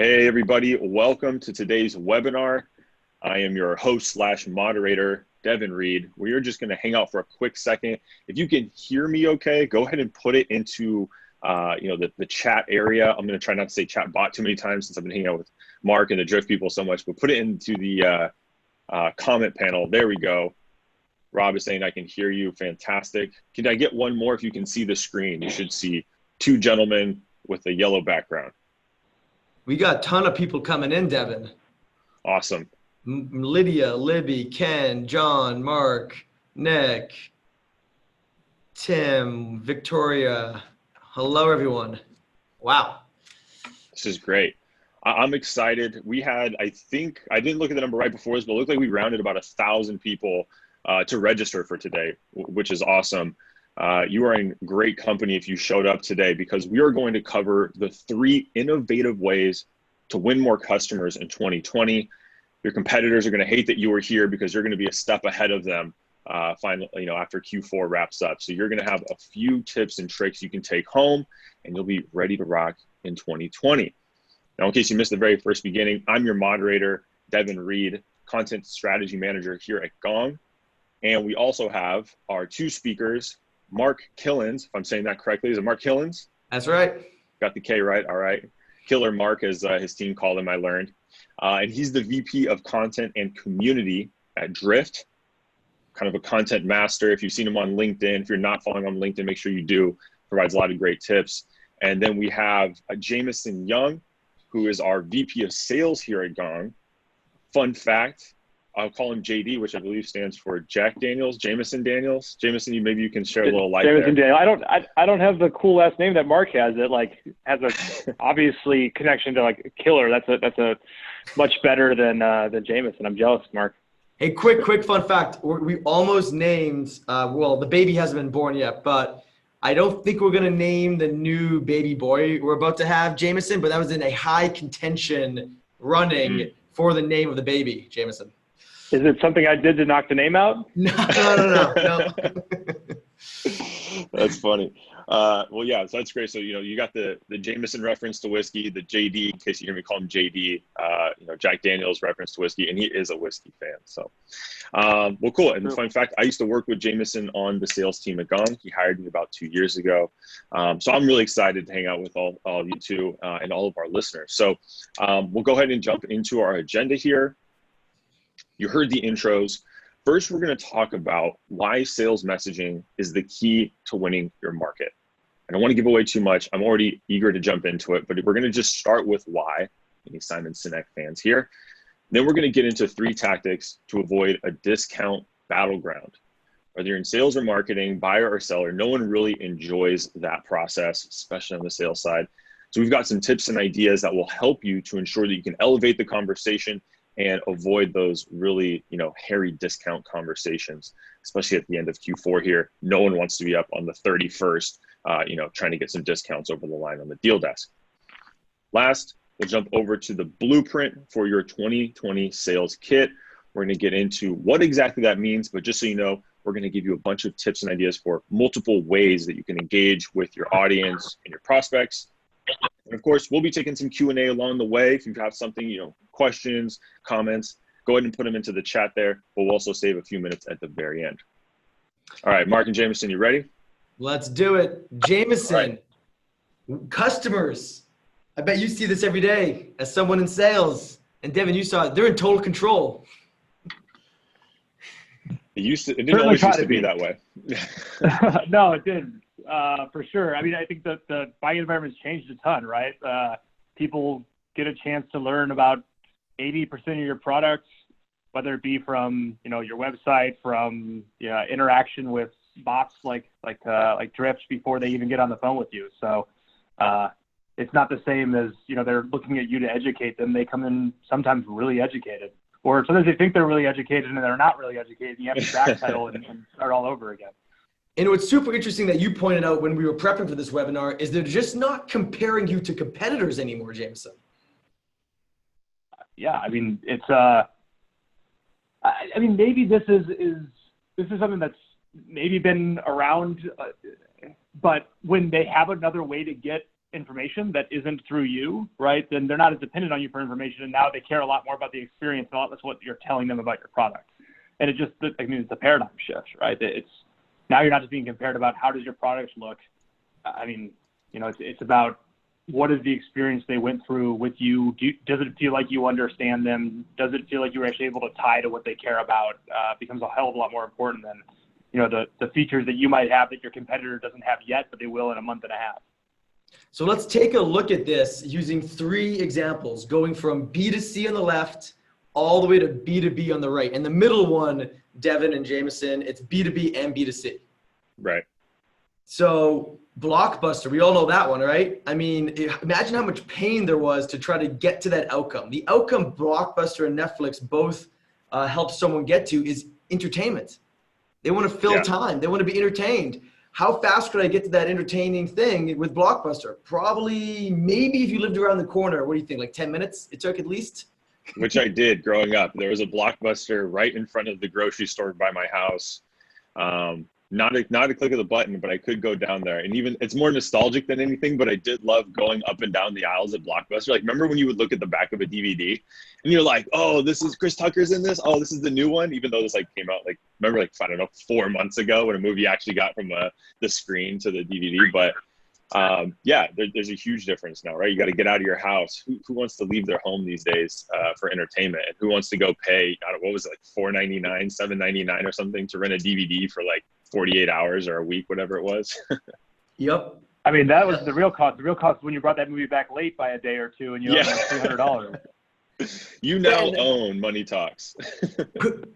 Hey everybody, welcome to today's webinar. I am your host / moderator, Devin Reed. We are just going to hang out for a quick second. If you can hear me okay, go ahead and put it into the chat area. I'm going to try not to say chat bot too many times since I've been hanging out with Mark and the Drift people so much, but put it into the comment panel. There we go. Rob is saying I can hear you. Fantastic. Can I get one more? If you can see the screen, you should see two gentlemen with a yellow background. We got a ton of people coming in, Devin. Awesome. Lydia, Libby, Ken, John, Mark, Nick, Tim, Victoria. Hello, everyone. Wow. This is great. I'm excited. We had, I didn't look at the number right before this, but it looked like we rounded about 1,000 people to register for today, which is awesome. You are in great company if you showed up today, because we are going to cover the 3 innovative ways to win more customers in 2020. Your competitors are going to hate that you were here because you're going to be a step ahead of them finally, after Q4 wraps up. So you're going to have a few tips and tricks you can take home, and you'll be ready to rock in 2020. Now, in case you missed the very first beginning, I'm your moderator, Devin Reed, Content Strategy Manager here at Gong. And we also have our 2 speakers, Mark Killens, if I'm saying that correctly. Is it Mark Killens? That's right. Got the K right, all right. Killer Mark, as his team called him, I learned. And he's the VP of Content and Community at Drift, kind of a content master. If you've seen him on LinkedIn, if you're not following him on LinkedIn, make sure you do. Provides a lot of great tips. And then we have Jameson Young, who is our VP of Sales here at Gong. Fun fact, I'll call him JD, which I believe stands for Jack Daniels, Jameson Daniels. Jameson, maybe you can share a little light Jameson there. Daniels. I don't have the cool last name that Mark has. It has a obviously connection to Killer. That's a much better than Jameson. I'm jealous, Mark. Hey, quick fun fact. We almost named, the baby hasn't been born yet, but I don't think we're going to name the new baby boy we're about to have Jameson, but that was in a high contention running for the name of the baby, Jameson. Is it something I did to knock the name out? No. That's funny. Well, yeah, so that's great. So, you got the Jameson reference to whiskey, the JD, in case you hear me call him JD, Jack Daniels reference to whiskey, and he is a whiskey fan. So, well, cool. And fun fact, I used to work with Jameson on the sales team at Gong. He hired me about 2 years ago. So I'm really excited to hang out with all of you two and all of our listeners. So we'll go ahead and jump into our agenda here. You heard the intros. First, we're going to talk about why sales messaging is the key to winning your market. I don't want to give away too much. I'm already eager to jump into it, but we're going to just start with why. Any Simon Sinek fans here? Then we're going to get into 3 tactics to avoid a discount battleground. Whether you're in sales or marketing, buyer or seller, no one really enjoys that process, especially on the sales side. So we've got some tips and ideas that will help you to ensure that you can elevate the conversation and avoid those really, hairy discount conversations, especially at the end of Q4 here. No one wants to be up on the 31st, trying to get some discounts over the line on the deal desk. Last, we'll jump over to the blueprint for your 2020 sales kit. We're going to get into what exactly that means, but just so you know, we're going to give you a bunch of tips and ideas for multiple ways that you can engage with your audience and your prospects. And of course, we'll be taking some Q&A along the way. If you have something, questions, comments, go ahead and put them into the chat there. But we'll also save a few minutes at the very end. All right, Mark and Jameson, you ready? Let's do it. Jameson, customers. I bet you see this every day as someone in sales. And Devin, you saw it. They're in total control. It didn't always used to be that way. No, it didn't. For sure. I mean, I think that the buying environment's changed a ton, right? People get a chance to learn about 80% of your products, whether it be from, your website, from interaction with bots like Drift before they even get on the phone with you. So it's not the same as, they're looking at you to educate them. They come in sometimes really educated, or sometimes they think they're really educated and they're not really educated. And you have to backpedal and start all over again. And what's super interesting that you pointed out when we were prepping for this webinar is they're just not comparing you to competitors anymore, Jameson. Yeah, I mean, it's maybe this is something that's maybe been around, but when they have another way to get information that isn't through you, right, then they're not as dependent on you for information, and now they care a lot more about the experience and a lot less what you're telling them about your product. And it just, I mean, it's a paradigm shift, right? It's now you're not just being compared about how does your product look. I mean, you know, it's about what is the experience they went through with you. Does it feel like you understand them? Does it feel like you were actually able to tie to what they care about? Becomes a hell of a lot more important than, you know, the features that you might have that your competitor doesn't have yet, but they will in a month and a half. So let's take a look at this using 3 examples, going from B2C on the left all the way to B2B on the right. And the middle one, Devin and Jameson, it's B2B and B2C. Right. So Blockbuster, we all know that one, right? I mean, imagine how much pain there was to try to get to that outcome. The outcome Blockbuster and Netflix both help someone get to is entertainment. They want to fill time. They want to be entertained. How fast could I get to that entertaining thing with Blockbuster? Probably, maybe if you lived around the corner, what do you think, like 10 minutes it took at least? Which I did growing up. There was a Blockbuster right in front of the grocery store by my house. Not a click of the button, but I could go down there. And even it's more nostalgic than anything, but I did love going up and down the aisles at Blockbuster. Like, remember when you would look at the back of a DVD and you're like, oh, this is Chris Tucker's in this. Oh, this is the new one. Even though this like came out, like, remember, like, I don't know, 4 months ago when a movie actually got from the screen to the DVD. But there's a huge difference now, right? You got to get out of your house. Who wants to leave their home these days for entertainment? And who wants to go pay, I don't know, what was it, like $4.99, $7.99 or something to rent a DVD for like 48 hours or a week, whatever it was? Yep. I mean, that was the real cost. The real cost was when you brought that movie back late by a day or two and you owed like $300. You now own Money Talks.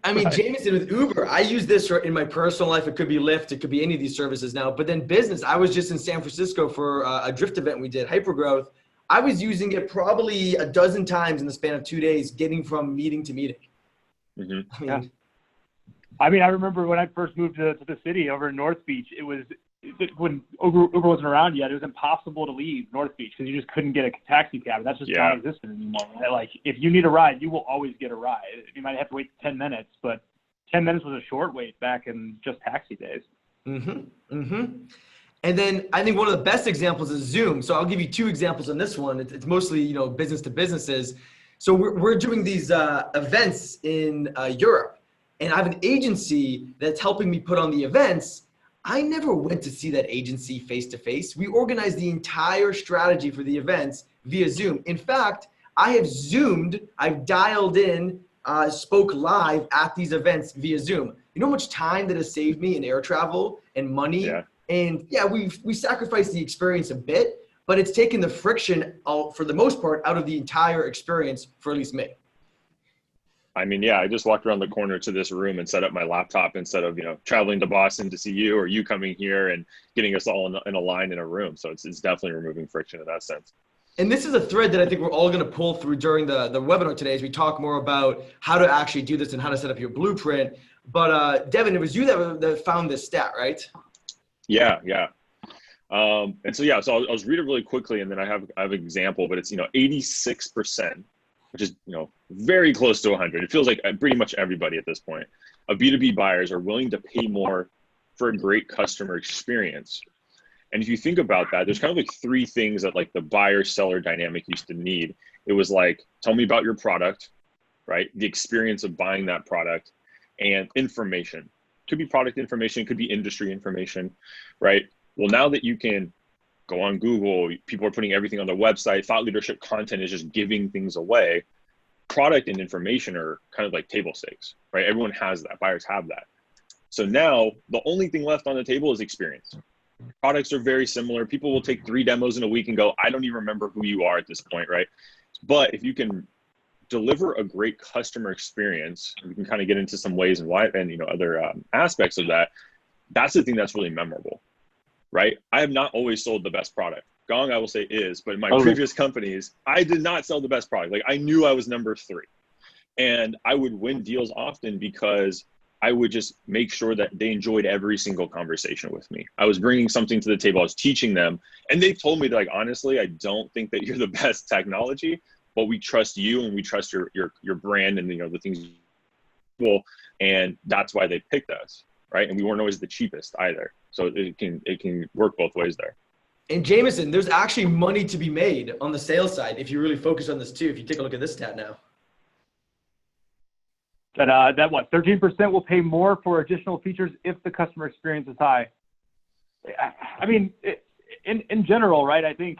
I mean, Jameson, with Uber, I use this in my personal life. It could be Lyft. It could be any of these services now. But then business, I was just in San Francisco for a drift event we did, Hypergrowth. I was using it probably a dozen times in the span of 2 days, getting from meeting to meeting. Mm-hmm. I mean, I remember when I first moved to the city over in North Beach, when Uber wasn't around yet, it was impossible to leave North Beach because you just couldn't get a taxi cab. That's just non-existent anymore. Like, if you need a ride, you will always get a ride. You might have to wait 10 minutes, but 10 minutes was a short wait back in just taxi days. And then I think one of the best examples is Zoom. So I'll give you 2 examples on this one. It's mostly, you know, business to businesses. So we're doing these events in Europe, and I have an agency that's helping me put on the events. I never went to see that agency face to face. We organized the entire strategy for the events via Zoom. In fact, I have Zoomed, I've dialed in, spoke live at these events via Zoom. You know how much time that has saved me in air travel and money? Yeah. And we sacrificed the experience a bit, but it's taken the friction out, for the most part, out of the entire experience for at least me. I mean, I just walked around the corner to this room and set up my laptop instead of, you know, traveling to Boston to see you or you coming here and getting us all in a line in a room. So it's definitely removing friction in that sense. And this is a thread that I think we're all going to pull through during the webinar today as we talk more about how to actually do this and how to set up your blueprint. But Devin, it was you that found this stat, right? Yeah. And so I'll read it really quickly, and then I have an example, but it's, you know, 86%, which is, you know, very close to 100. It feels like pretty much everybody at this point of B2B buyers are willing to pay more for a great customer experience. And if you think about that, there's kind of like 3 things that like the buyer seller dynamic used to need. It was like, tell me about your product, right? The experience of buying that product, and information. Could be product information, could be industry information, right? Well, now that you can go on Google, people are putting everything on their website, thought leadership content is just giving things away. Product and information are kind of like table stakes, right? Everyone has that, buyers have that. So now the only thing left on the table is experience. Products are very similar. People will take 3 demos in a week and go, I don't even remember who you are at this point, right? But if you can deliver a great customer experience, we can kind of get into some ways and why, and, you know, other aspects of that. That's the thing that's really memorable, right? I have not always sold the best product. Gong, I will say, is, but in my previous companies, I did not sell the best product. Like, I knew I was number 3, and I would win deals often because I would just make sure that they enjoyed every single conversation with me. I was bringing something to the table. I was teaching them, and they told me, like, honestly, I don't think that you're the best technology, but we trust you and we trust your brand and, you know, the things you do, and that's why they picked us, right? And we weren't always the cheapest either. So it can work both ways there. And Jameson, there's actually money to be made on the sales side if you really focus on this too. If you take a look at this stat now. That what 13% will pay more for additional features if the customer experience is high. I mean, in general, right? I think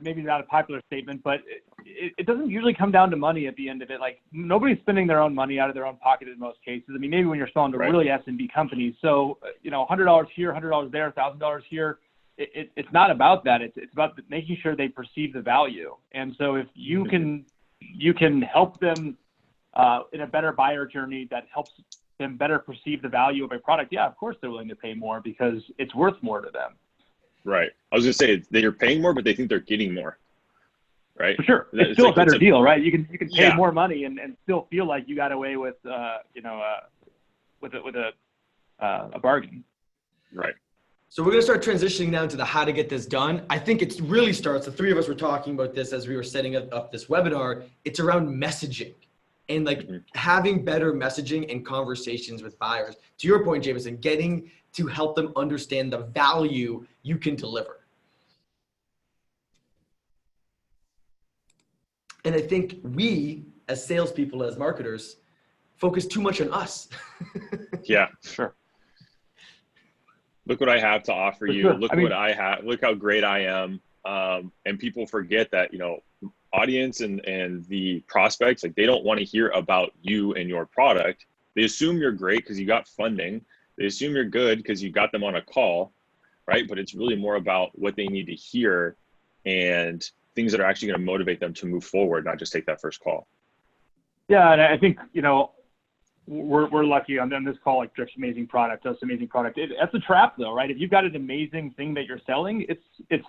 maybe not a popular statement, but it doesn't usually come down to money at the end of it. Like nobody's spending their own money out of their own pocket in most cases. I mean, maybe when you're selling to really SMB companies, so $100 here, $100 there, $1,000 here. It's not about that. It's about making sure they perceive the value. And so if you can help them in a better buyer journey that helps them better perceive the value of a product, yeah, of course they're willing to pay more because it's worth more to them. Right. I was going to say they're paying more, but they think they're getting more. Right. For sure. It's still like, a better deal, right? You can pay more money and still feel like you got away with, with a bargain. Right. So we're going to start transitioning now to the how to get this done. I think it really starts, the three of us were talking about this as we were setting up this webinar. It's around messaging and like having better messaging and conversations with buyers. To your point, Jameson, getting to help them understand the value you can deliver. And I think we, as salespeople, as marketers, focus too much on us. Yeah, sure. Look what I have to offer you. Sure. Look what I have. Look how great I am. And people forget that, audience and the prospects, like they don't want to hear about you and your product. They assume you're great because you got funding. They assume you're good because you got them on a call, right? But it's really more about what they need to hear and things that are actually going to motivate them to move forward, not just take that first call. Yeah, and I think, we're lucky on this call, like Drift's amazing product, does amazing product. That's a trap though, right? If you've got an amazing thing that you're selling, it's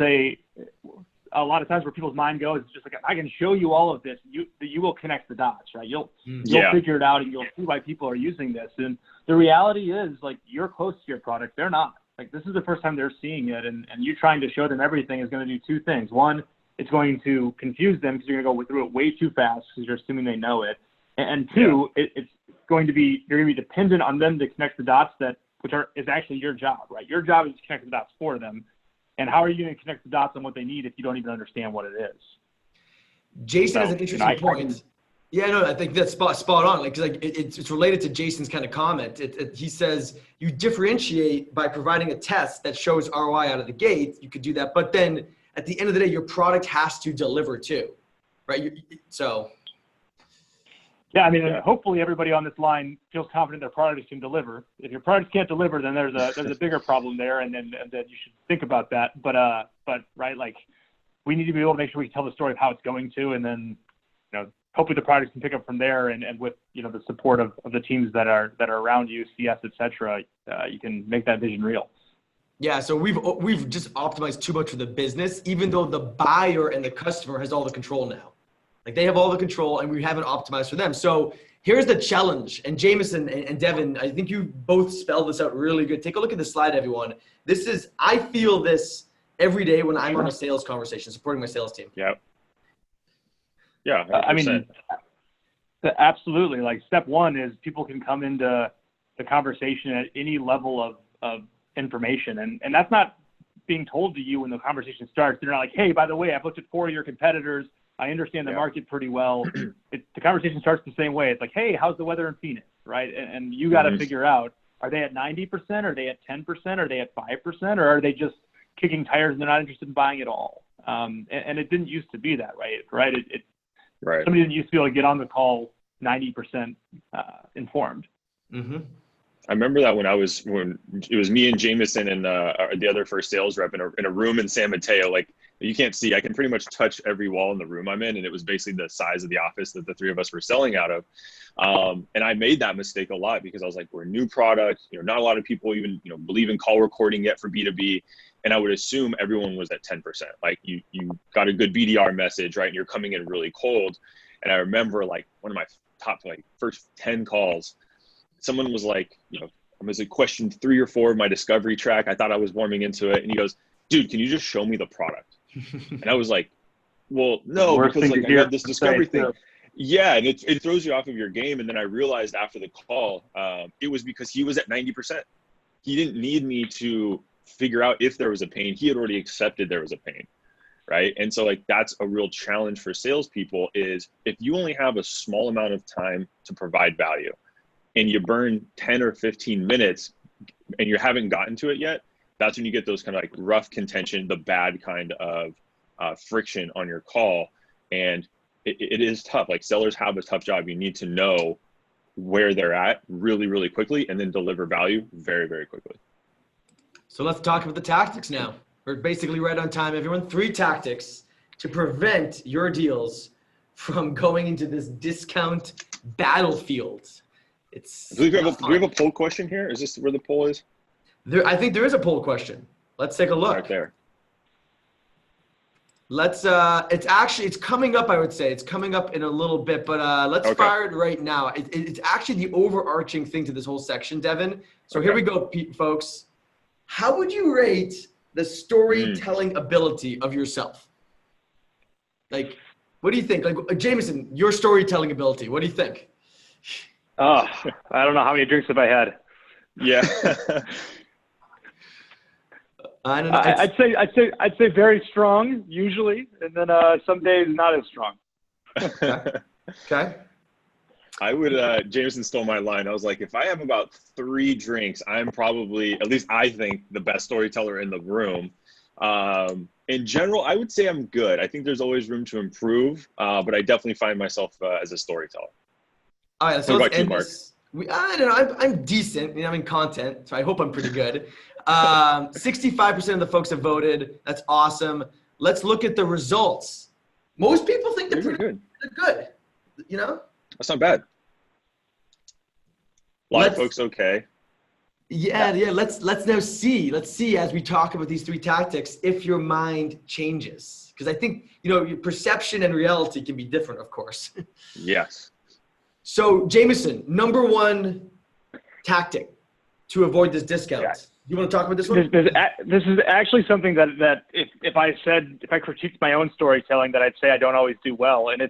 a lot of times where people's mind goes, it's just like, I can show you all of this. You will connect the dots, right? You'll figure it out and you'll see why people are using this. And the reality is like, you're close to your product. They're not. Like, this is the first time they're seeing it. And you trying to show them everything is going to do two things. One, it's going to confuse them because you're going to go through it way too fast because you're assuming they know it. And two, it's going to be, you're going to be dependent on them to connect the dots is actually your job, right? Your job is to connect the dots for them. And how are you going to connect the dots on what they need if you don't even understand what it is? Jason has an interesting point. Yeah, no, I think that's spot on. Like, it's related to Jason's kind of comment. He says you differentiate by providing a test that shows ROI out of the gate. You could do that, but then at the end of the day, your product has to deliver too, right? Yeah, I mean, hopefully everybody on this line feels confident their products can deliver. If your products can't deliver, then there's a bigger problem there, and then you should think about that. But right, like we need to be able to make sure we tell the story of how it's going to, and then hopefully the products can pick up from there, and with the support of the teams that are around you, CS, etc. You can make that vision real. Yeah, so we've just optimized too much for the business, even though the buyer and the customer has all the control now. Like they have all the control and we haven't optimized for them. So here's the challenge. And Jameson and Devin, I think you both spelled this out really good. Take a look at the slide, everyone. I feel this every day when I'm on a sales conversation, supporting my sales team. Yeah. Yeah. 100%. I mean, absolutely. Like step one is people can come into the conversation at any level of information. And that's not being told to you when the conversation starts. They're not like, hey, by the way, I've looked at 4 of your competitors. I understand the market pretty well. The conversation starts the same way. It's like, hey, how's the weather in Phoenix, right? And you got to figure out, are they at 90%? Are they at 10%? Are they at 5%? Or are they just kicking tires and they're not interested in buying at all? And it didn't used to be that, right? Right. Somebody didn't used to be able to get on the call 90% informed. Mm-hmm. I remember that when it was me and Jameson and the other first sales rep in a room in San Mateo. Like, you can't see, I can pretty much touch every wall in the room I'm in. And it was basically the size of the office that the three of us were selling out of. And I made that mistake a lot because I was like, we're a new product, not a lot of people even, believe in call recording yet for B2B. And I would assume everyone was at 10%. Like you got a good BDR message, right? And you're coming in really cold. And I remember like one of my top, first 10 calls, someone was like, I was like question 3 or 4 of my discovery track. I thought I was warming into it. And he goes, dude, can you just show me the product? And I was like, well, no, because like I had this discovery thing. Yeah. And it throws you off of your game. And then I realized after the call, it was because he was at 90%. He didn't need me to figure out if there was a pain. He had already accepted there was a pain, right? And so like that's a real challenge for salespeople is if you only have a small amount of time to provide value and you burn 10 or 15 minutes and you haven't gotten to it yet, that's when you get those kind of like rough contention, the bad kind of friction on your call. And it is tough. Like sellers have a tough job. You need to know where they're at really, really quickly and then deliver value very, very quickly. So let's talk about the tactics now. We're basically right on time, everyone. 3 tactics to prevent your deals from going into this discount battlefield. Do we have a poll question here? Is this where the poll is? I think there is a poll question. Let's take a look. Right there. Let's it's coming up, I would say. It's coming up in a little bit, but let's fire it right now. It's actually the overarching thing to this whole section, Devin. So here we go, folks. How would you rate the storytelling ability of yourself? Like, what do you think? Like, Jameson, your storytelling ability, what do you think? Oh, I don't know how many drinks have I had. Yeah. I don't know. I'd say very strong usually, and then some days not as strong. Okay. I would. Jameson stole my line. I was like, if I have about 3 drinks, I'm probably, at least I think, the best storyteller in the room. In general, I would say I'm good. I think there's always room to improve, but I definitely find myself as a storyteller. All right. So what about you, Mark? I don't know. I'm decent. I'm in content, so I hope I'm pretty good. 65% of the folks have voted. That's awesome. Let's look at the results. Most people think they're pretty good. They're good. You know? That's not bad. A lot of folks okay. Yeah. Let's now see. Let's see as we talk about these 3 tactics if your mind changes. Because I think, your perception and reality can be different, of course. Yes. So, Jameson, number 1 tactic to avoid this discount. Yeah. You want to talk about this one? This is actually something that if I critiqued my own storytelling, that I'd say I don't always do well. And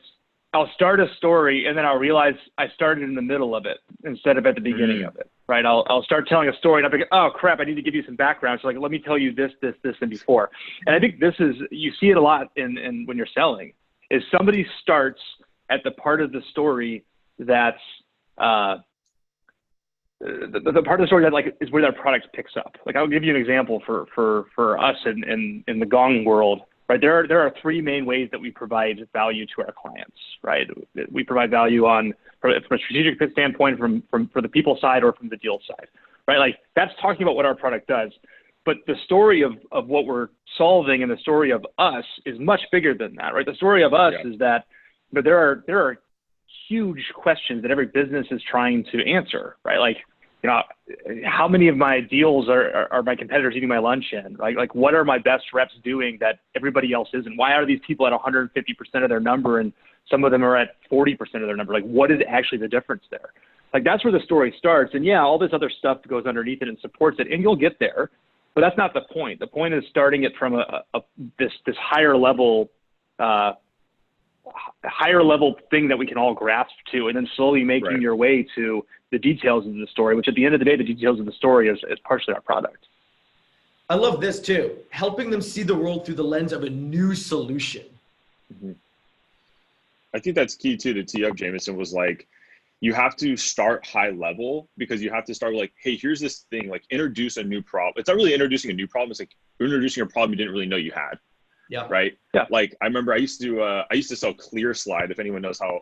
I'll start a story and then I'll realize I started in the middle of it instead of at the beginning of it, right? I'll start telling a story and I'll be like, oh crap, I need to give you some background. So like, let me tell you this, and before. And I think you see it a lot in when you're selling, is somebody starts at the part of the story that's the part of the story that like is where their product picks up. Like I'll give you an example for us in the Gong world, right? There are 3 main ways that we provide value to our clients, right? We provide value from a strategic standpoint, for the people side or from the deal side, right? Like that's talking about what our product does. But the story of what we're solving and the story of us is much bigger than that, right? The story of us is that there are huge questions that every business is trying to answer, right? Like, how many of my deals are my competitors eating my lunch in? Like what are my best reps doing that everybody else isn't? Why are these people at 150% of their number and some of them are at 40% of their number? Like what is actually the difference there? Like that's where the story starts. And all this other stuff goes underneath it and supports it, and you'll get there. But that's not the point. The point is starting it from this higher level thing that we can all grasp to, and then slowly making your way to the details of the story, which at the end of the day, the details of the story is partially our product. I love this too. Helping them see the world through the lens of a new solution. Mm-hmm. I think that's key too. The tee up, Jameson, was like, you have to start high level because you have to start with like, hey, here's this thing, like introduce a new problem. It's not really introducing a new problem. It's like you're introducing a problem you didn't really know you had. Yeah. Right. Yeah. Like I remember I used to sell ClearSlide, if anyone knows how,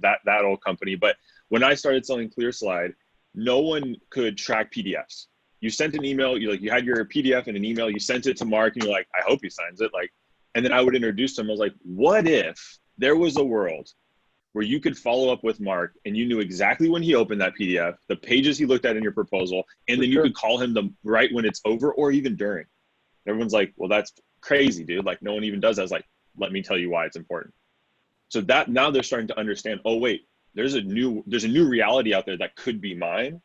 that old company. But when I started selling ClearSlide, no one could track PDFs. You sent an email, you had your PDF in an email, you sent it to Mark and you're like, I hope he signs it. Like, and then I would introduce him. I was like, what if there was a world where you could follow up with Mark and you knew exactly when he opened that PDF, the pages he looked at in your proposal, and then you could call him right when it's over or even during. Everyone's like, well, that's crazy, dude. Like no one even does that. I was like, let me tell you why it's important. So that now they're starting to understand, oh wait, there's a new reality out there that could be mine.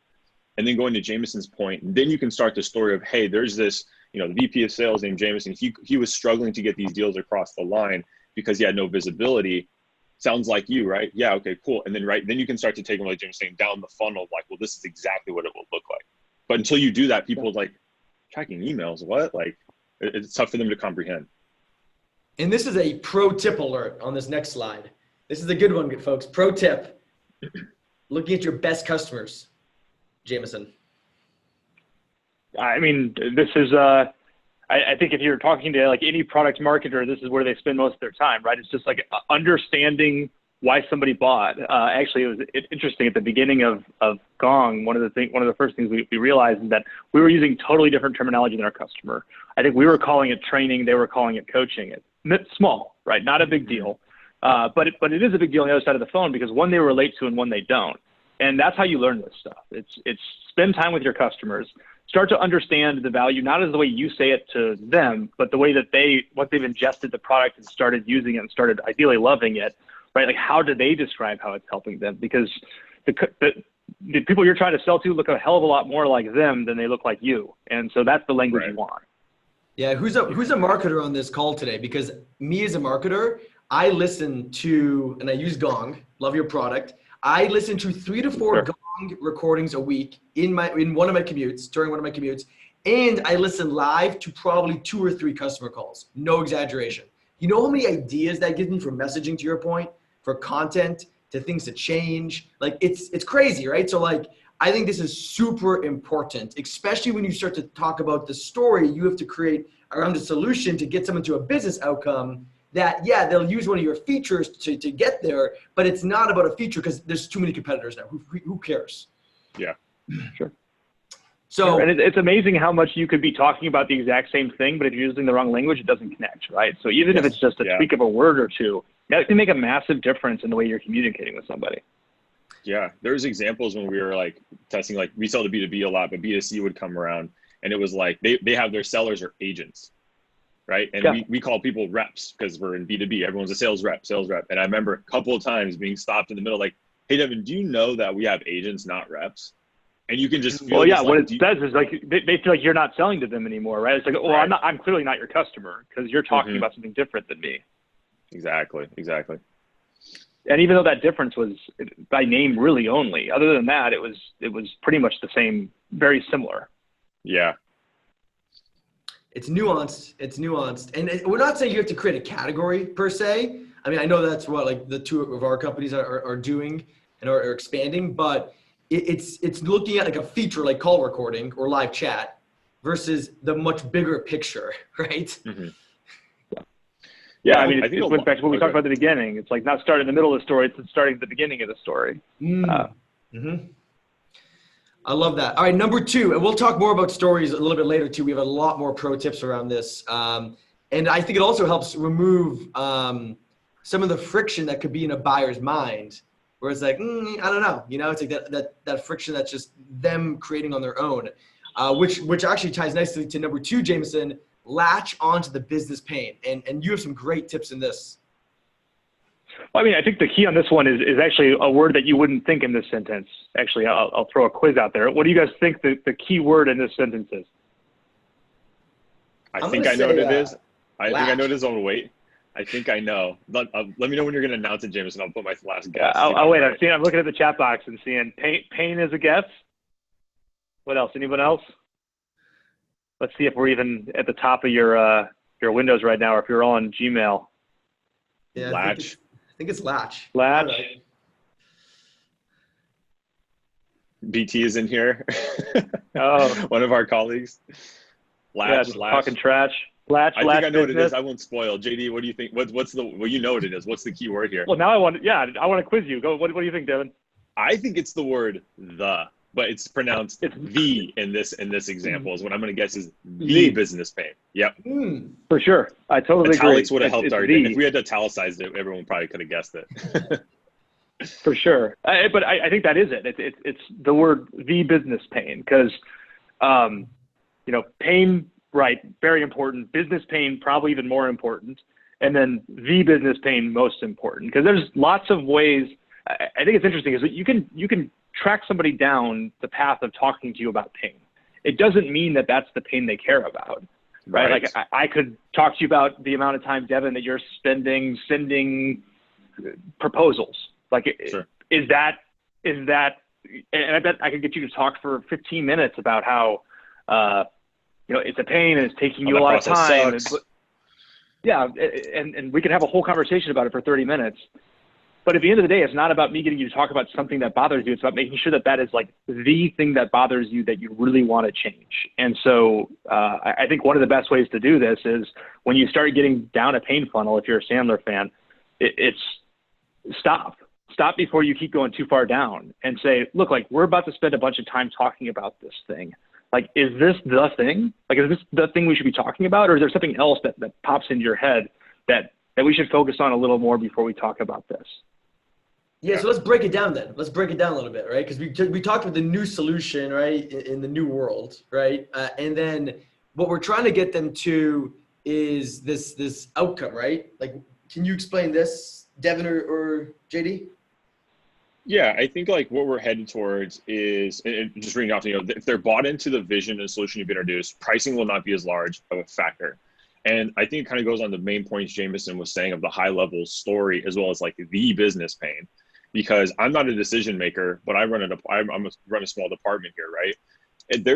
And then going to Jameson's point, then you can start the story of, hey, there's this, the VP of sales named Jameson. He was struggling to get these deals across the line because he had no visibility. Sounds like you, right? Yeah, okay, cool. And then then you can start to take them, like James saying, down the funnel, like, well, this is exactly what it will look like. But until you do that, people like, tracking emails, what? Like, it's tough for them to comprehend. And this is a pro tip alert on this next slide. This is a good one, good folks. Pro tip, looking at your best customers, Jameson. I mean, this is, I think if you're talking to like any product marketer, this is where they spend most of their time, right? It's just like understanding why somebody bought. Actually, it was interesting at the beginning of Gong. One of the first things we realized is that we were using totally different terminology than our customer. I think we were calling it training, they were calling it coaching. It's small, right? Not a big deal, but it is a big deal on the other side of the phone because one they relate to and one they don't, and that's how you learn this stuff. It's spend time with your customers. Start to understand the value, not as the way you say it to them, but the way that once they've ingested the product and started using it and started ideally loving it, right? Like, how do they describe how it's helping them? Because the people you're trying to sell to look a hell of a lot more like them than they look like you. And so that's the language you want. Yeah. Who's a marketer on this call today? Because me as a marketer, I listen to, and I use Gong, love your product. I listen to 3 to 4 Gong recordings a week in one of my commutes, during one of my commutes. And I listen live to probably 2 or 3 customer calls. No exaggeration. You know how many ideas that gives me for messaging, to your point, for content, to things to change? Like, it's crazy, right? So like, I think this is super important, especially when you start to talk about the story you have to create around a solution to get someone to a business outcome. That, yeah, they'll use one of your features to get there, but it's not about a feature because there's too many competitors now. Who cares? Yeah, sure. So, and it's amazing how much you could be talking about the exact same thing, but if you're using the wrong language, it doesn't connect, right? So even if it's just a tweak of a word or two, that can make a massive difference in the way you're communicating with somebody. Yeah, there's examples when we were like testing, like we sell to B2B a lot, but B2C would come around and it was like they have their sellers or agents. Right. And we call people reps because we're in B2B. Everyone's a sales rep. And I remember a couple of times being stopped in the middle, like, hey, Devin, do you know that we have agents, not reps? And you can just feel what it says is like they feel like you're not selling to them anymore, right? It's like, well, I'm clearly not your customer because you're talking about something different than me. Exactly. And even though that difference was by name really only, other than that, it was pretty much the same, very similar. Yeah. It's nuanced. And we're not saying you have to create a category per se. I mean, I know that's what like the 2 of our companies are doing and are expanding, but it's looking at like a feature like call recording or live chat versus the much bigger picture, right? Mm-hmm. Yeah, I mean, it went back to what we talked about at the beginning. It's like not starting in the middle of the story, it's starting at the beginning of the story. I love that. All right, number 2, and we'll talk more about stories a little bit later too. We have a lot more pro tips around this. And I think it also helps remove some of the friction that could be in a buyer's mind where it's like, I don't know, it's like that friction that's just them creating on their own, which actually ties nicely to number 2, Jameson, latch onto the business pain. And you have some great tips in this. Well, I mean, I think the key on this one is actually a word that you wouldn't think in this sentence. Actually, I'll throw a quiz out there. What do you guys think the key word in this sentence is? I think I know what it is. I think I know it is. On wait. I think I know. Let me know when you're going to announce it, Jameson. I'll put my last guess. I'll wait. I'm looking at the chat box and seeing pain as a guess. What else? Anyone else? Let's see if we're even at the top of your windows right now, or if you're on Gmail. Yeah, latch. I think it's latch. Latch. Right. BT is in here. Oh, one of our colleagues. Latch. Talking trash. Latch. I think I know what it is. I won't spoil. JD, what do you think? What's the? Well, you know what it is. What's the key word here? Well, now I want to quiz you. Go. What do you think, Devin? I think it's the word the, but it's pronounced the in this example. Is what I'm going to guess is the business pain. Yep. For sure. I totally agree. Italics would have helped our If we had italicized it, everyone probably could have guessed it. For sure. But I think that is it. It's the word the business pain because, pain, right, very important. Business pain, probably even more important. And then the business pain, most important. Because there's lots of ways. I think it's interesting is that you can track somebody down the path of talking to you about pain. It doesn't mean that that's the pain they care about. Right? Like I could talk to you about the amount of time, Devin, that you're spending sending proposals. Like, sure. is that, and I bet I could get you to talk for 15 minutes about how, it's a pain and it's taking you that a lot of process time. sucks. Yeah, and we can have a whole conversation about it for 30 minutes. But at the end of the day, it's not about me getting you to talk about something that bothers you. It's about making sure that that is like the thing that bothers you that you really want to change. And so I think one of the best ways to do this is when you start getting down a pain funnel, if you're a Sandler fan, it's stop. Stop before you keep going too far down and say, look, like we're about to spend a bunch of time talking about this thing. Like, is this the thing? Like, is this the thing we should be talking about? Or is there something else that pops into your head that we should focus on a little more before we talk about this? Yeah, so let's break it down then. Let's break it down a little bit, right? Because we talked about the new solution, right, in the new world, right? And then what we're trying to get them to is this outcome, right? Like, can you explain this, Devin or JD? Yeah, I think like what we're headed towards is, and just reading off, if they're bought into the vision and solution you've introduced, pricing will not be as large of a factor. And I think it kind of goes on the main points Jameson was saying of the high level story, as well as like the business pain, because I'm not a decision maker, but I run a small department here, right? And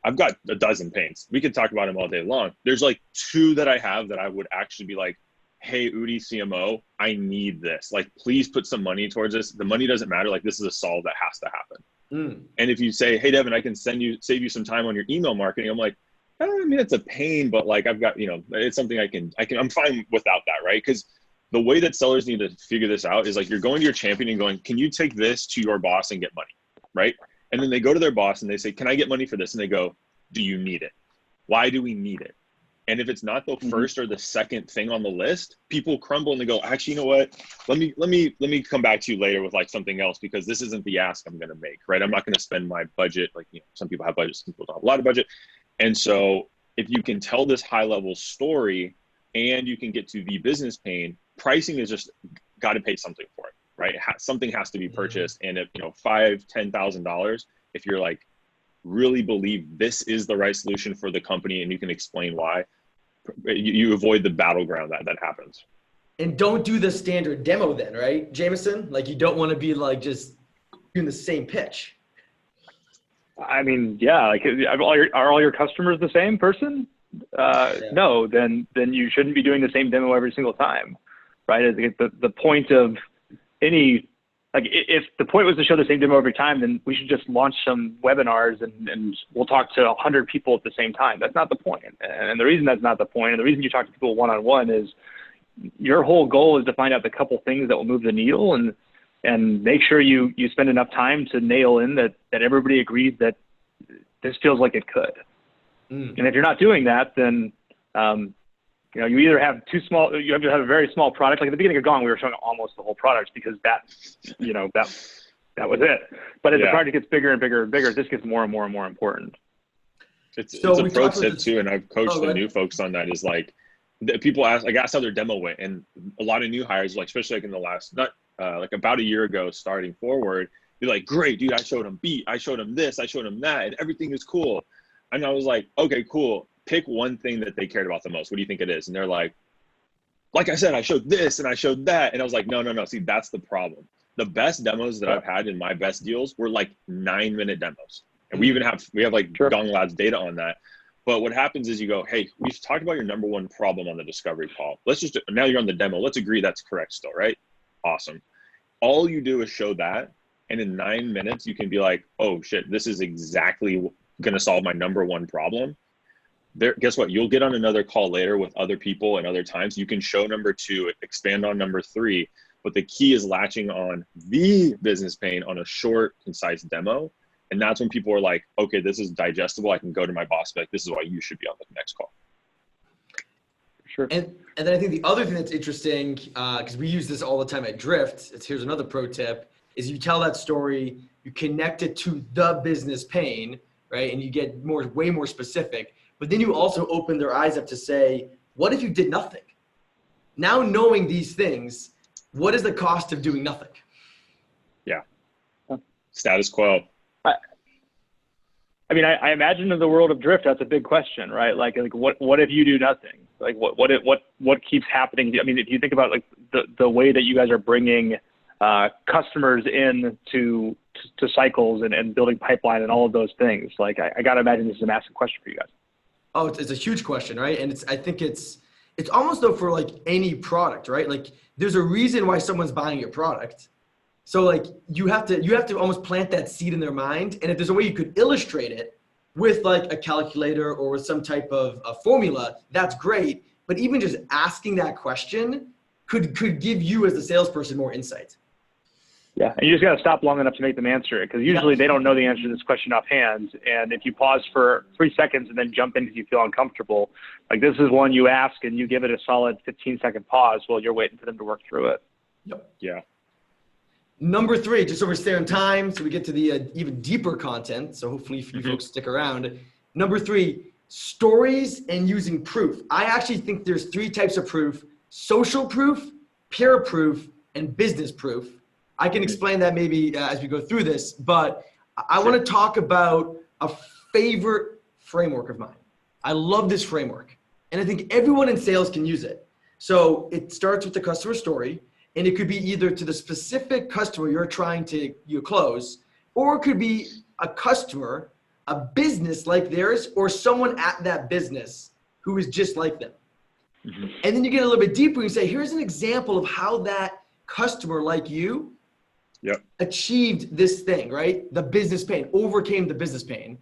I've got a dozen pains. We could talk about them all day long. There's like 2 that I have that I would actually be like, hey, Udi CMO, I need this. Like, please put some money towards this. The money doesn't matter. Like, this is a solve that has to happen. And if you say, hey, Devin, I can save you some time on your email marketing. I'm like, I mean, it's a pain, but like, I've got, it's something I'm fine without that, right? Because the way that sellers need to figure this out is like, you're going to your champion and going, can you take this to your boss and get money, right? And then they go to their boss and they say, can I get money for this? And they go, do you need it? Why do we need it? And if it's not the first or the second thing on the list, people crumble and they go, actually, you know what? Let me come back to you later with like something else, because this isn't the ask I'm going to make, right? I'm not going to spend my budget. Like, some people have budgets, some people don't have a lot of budget. And so if you can tell this high level story and you can get to the business pain, pricing is just got to pay something for it, right? Something has to be purchased. And if, $5,000, $10,000, if you're like, really believe this is the right solution for the company and you can explain why, you avoid the battleground that happens. And don't do the standard demo then, right, Jameson? Like, you don't want to be like just doing the same pitch. I mean, yeah, like are all your customers the same person? No, then you shouldn't be doing the same demo every single time, right? The point of any, like, if the point was to show the same demo every time, then we should just launch some webinars and we'll talk to 100 people at the same time. That's not the point. And the reason that's not the point, and the reason you talk to people one-on-one, is your whole goal is to find out the couple things that will move the needle and make sure you spend enough time to nail in that everybody agrees that this feels like it could. And if you're not doing that, then you either have you have to have a very small product. Like at the beginning of Gong, we were showing almost the whole product because that was it. But as the product gets bigger and bigger and bigger, this gets more and more and more important. It's a pro tip too, and I've coached the new folks on that. Is like, people ask how their demo went, and a lot of new hires, like especially like in the last like about a year ago, starting forward, you're like, great, dude, I showed them beat, I showed them this, I showed them that, and everything is cool. And I was like, okay, cool. Pick one thing that they cared about the most. What do you think it is? And they're like I said, I showed this and I showed that. And I was like, no. See, that's the problem. The best demos that I've had in my best deals were like 9-minute demos. And we have like Gong Labs data on that. But what happens is you go, hey, we've talked about your number one problem on the discovery call. Now you're on the demo. Let's agree that's correct still, right? Awesome. All you do is show that. And in 9 minutes, you can be like, oh shit, this is exactly going to solve my number one problem. Guess what? You'll get on another call later with other people and other times. You can show number 2, expand on number 3, but the key is latching on the business pain on a short, concise demo. And that's when people are like, okay, this is digestible. I can go to my boss, like, this is why you should be on the next call. Sure. And then I think the other thing that's interesting, because we use this all the time at Drift, here's another pro tip, is you tell that story, you connect it to the business pain, right? And you get way more specific. But then you also open their eyes up to say, what if you did nothing? Now knowing these things, what is the cost of doing nothing? Yeah. Status quo. I mean, I imagine in the world of Drift, that's a big question, right? Like what if you do nothing? Like what keeps happening? I mean, if you think about like the way that you guys are bringing customers in to cycles and building pipeline and all of those things, like I got to imagine this is a massive question for you guys. Oh, it's a huge question, right? And I think it's almost though for like any product, right? Like there's a reason why someone's buying your product. So like you have to almost plant that seed in their mind. And if there's a way you could illustrate it with like a calculator or with some type of a formula, that's great. But even just asking that question could give you as a salesperson more insight. Yeah, and you just got to stop long enough to make them answer it, because usually they don't know the answer to this question offhand. And if you pause for 3 seconds and then jump in because you feel uncomfortable, like this is one you ask and you give it a solid 15-second pause while you're waiting for them to work through it. Yep. Yeah. Number 3, just so we're staying on time, so we get to the even deeper content. So hopefully you folks stick around. Number 3, stories and using proof. I actually think there's 3 types of proof: social proof, peer proof, and business proof. I can explain that maybe as we go through this, but I want to talk about a favorite framework of mine. I love this framework, and I think everyone in sales can use it. So it starts with the customer story, and it could be either to the specific customer you're trying to close, or it could be a customer, a business like theirs, or someone at that business who is just like them. And then you get a little bit deeper and you say, here's an example of how that customer like you achieved this thing, right? The business pain, overcame the business pain.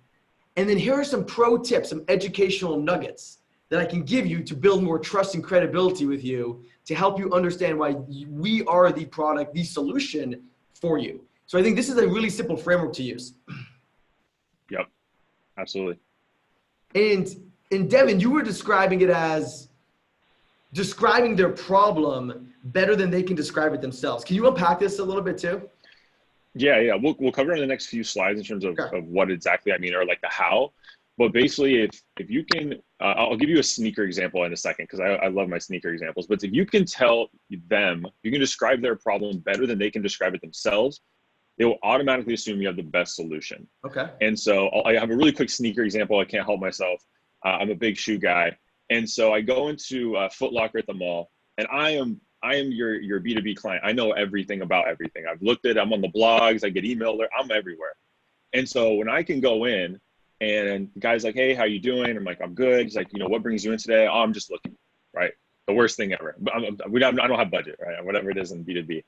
And then here are some pro tips, some educational nuggets that I can give you to build more trust and credibility with you, to help you understand why we are the product, the solution for you. So I think this is a really simple framework to use. Yep, absolutely. And Devin, you were describing it as describing their problem better than they can describe it themselves. Can you unpack this a little bit too? Yeah. We'll cover in the next few slides in terms of what exactly I mean, or like the how. But basically, if you can, I'll give you a sneaker example in a second, because I love my sneaker examples. But if you can tell them, you can describe their problem better than they can describe it themselves, they will automatically assume you have the best solution. Okay. And so I have a really quick sneaker example. I can't help myself. I'm a big shoe guy. And so I go into Foot Locker at the mall, and I am your B2B client. I know everything about everything. I've looked at it. I'm on the blogs. I get emailed there. I'm everywhere. And so when I can go in and the guy's like, hey, how you doing? I'm like, I'm good. He's like, what brings you in today? Oh, I'm just looking, right? The worst thing ever. But I don't have budget, right? Whatever it is in B2B.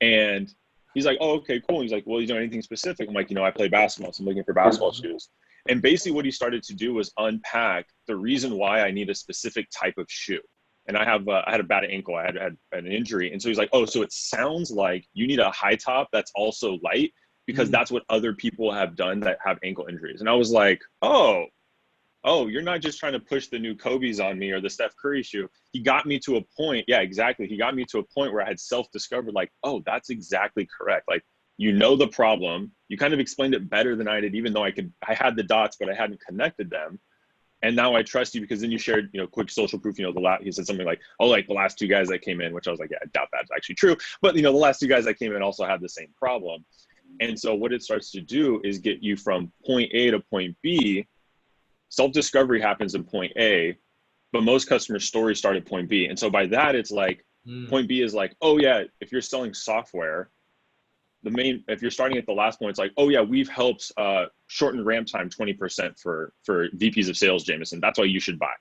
And he's like, oh, okay, cool. He's like, well, you know, anything specific? I'm like, I play basketball, so I'm looking for basketball shoes. And basically what he started to do was unpack the reason why I need a specific type of shoe. And I had a bad ankle. I had an injury. And so he's like, oh, so it sounds like you need a high top that's also light, because that's what other people have done that have ankle injuries. And I was like, oh, you're not just trying to push the new Kobe's on me or the Steph Curry shoe. He got me to a point. Yeah, exactly. He got me to a point where I had self-discovered, like, oh, that's exactly correct. Like, the problem. You kind of explained it better than I did, even though I had the dots, but I hadn't connected them. And now I trust you, because then you shared, quick social proof. He said something like, oh, like the last 2 guys that came in, which I was like, yeah, I doubt that's actually true. But, the last 2 guys that came in also had the same problem. And so what it starts to do is get you from point A to point B. Self-discovery happens in point A, but most customer stories start at point B. And so by that, it's like, point B is like, oh yeah, if you're selling software, if you're starting at the last point, it's like, oh yeah, we've helped shorten ramp time 20% for VPs of sales, Jameson. That's why you should buy.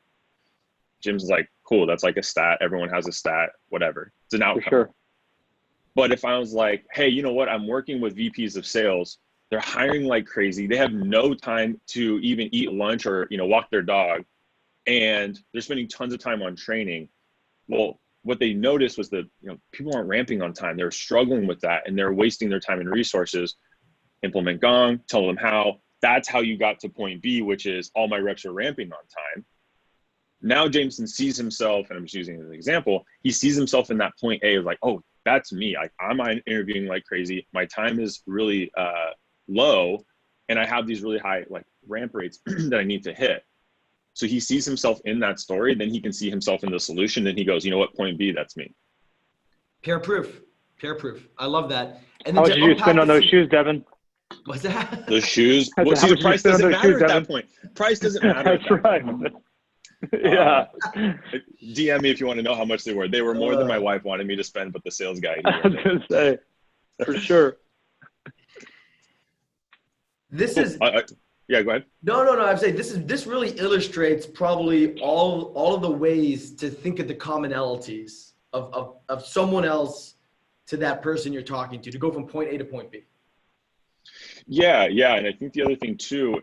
Jim's like, cool, that's like a stat. Everyone has a stat, whatever. It's an outcome. For sure. But if I was like, hey, you know what? I'm working with VPs of sales. They're hiring like crazy. They have no time to even eat lunch or, walk their dog. And they're spending tons of time on training. Well, what they noticed was that, people aren't ramping on time. They're struggling with that, and they're wasting their time and resources. Implement Gong, tell them how. That's how you got to point B, which is all my reps are ramping on time. Now Jameson sees himself, and I'm just using it as an example, he sees himself in that point A of like, oh, that's me. I'm interviewing like crazy. My time is really low, and I have these really high like ramp rates that I need to hit. So he sees himself in that story, then he can see himself in the solution. Then he goes, you know what, point B, that's me. Peer proof. I love that. And then how much did you spend on those shoes, Devin? What's that? Those shoes? Well, see, the price doesn't matter at that point. Price doesn't matter. That's right. Yeah. DM me if you want to know how much they were. They were more than my wife wanted me to spend, but the sales guy. I was going to say, for sure. This is Yeah, go ahead. No. I'm saying this really illustrates probably all of the ways to think of the commonalities of someone else to that person you're talking to go from point A to point B. Yeah, and I think the other thing too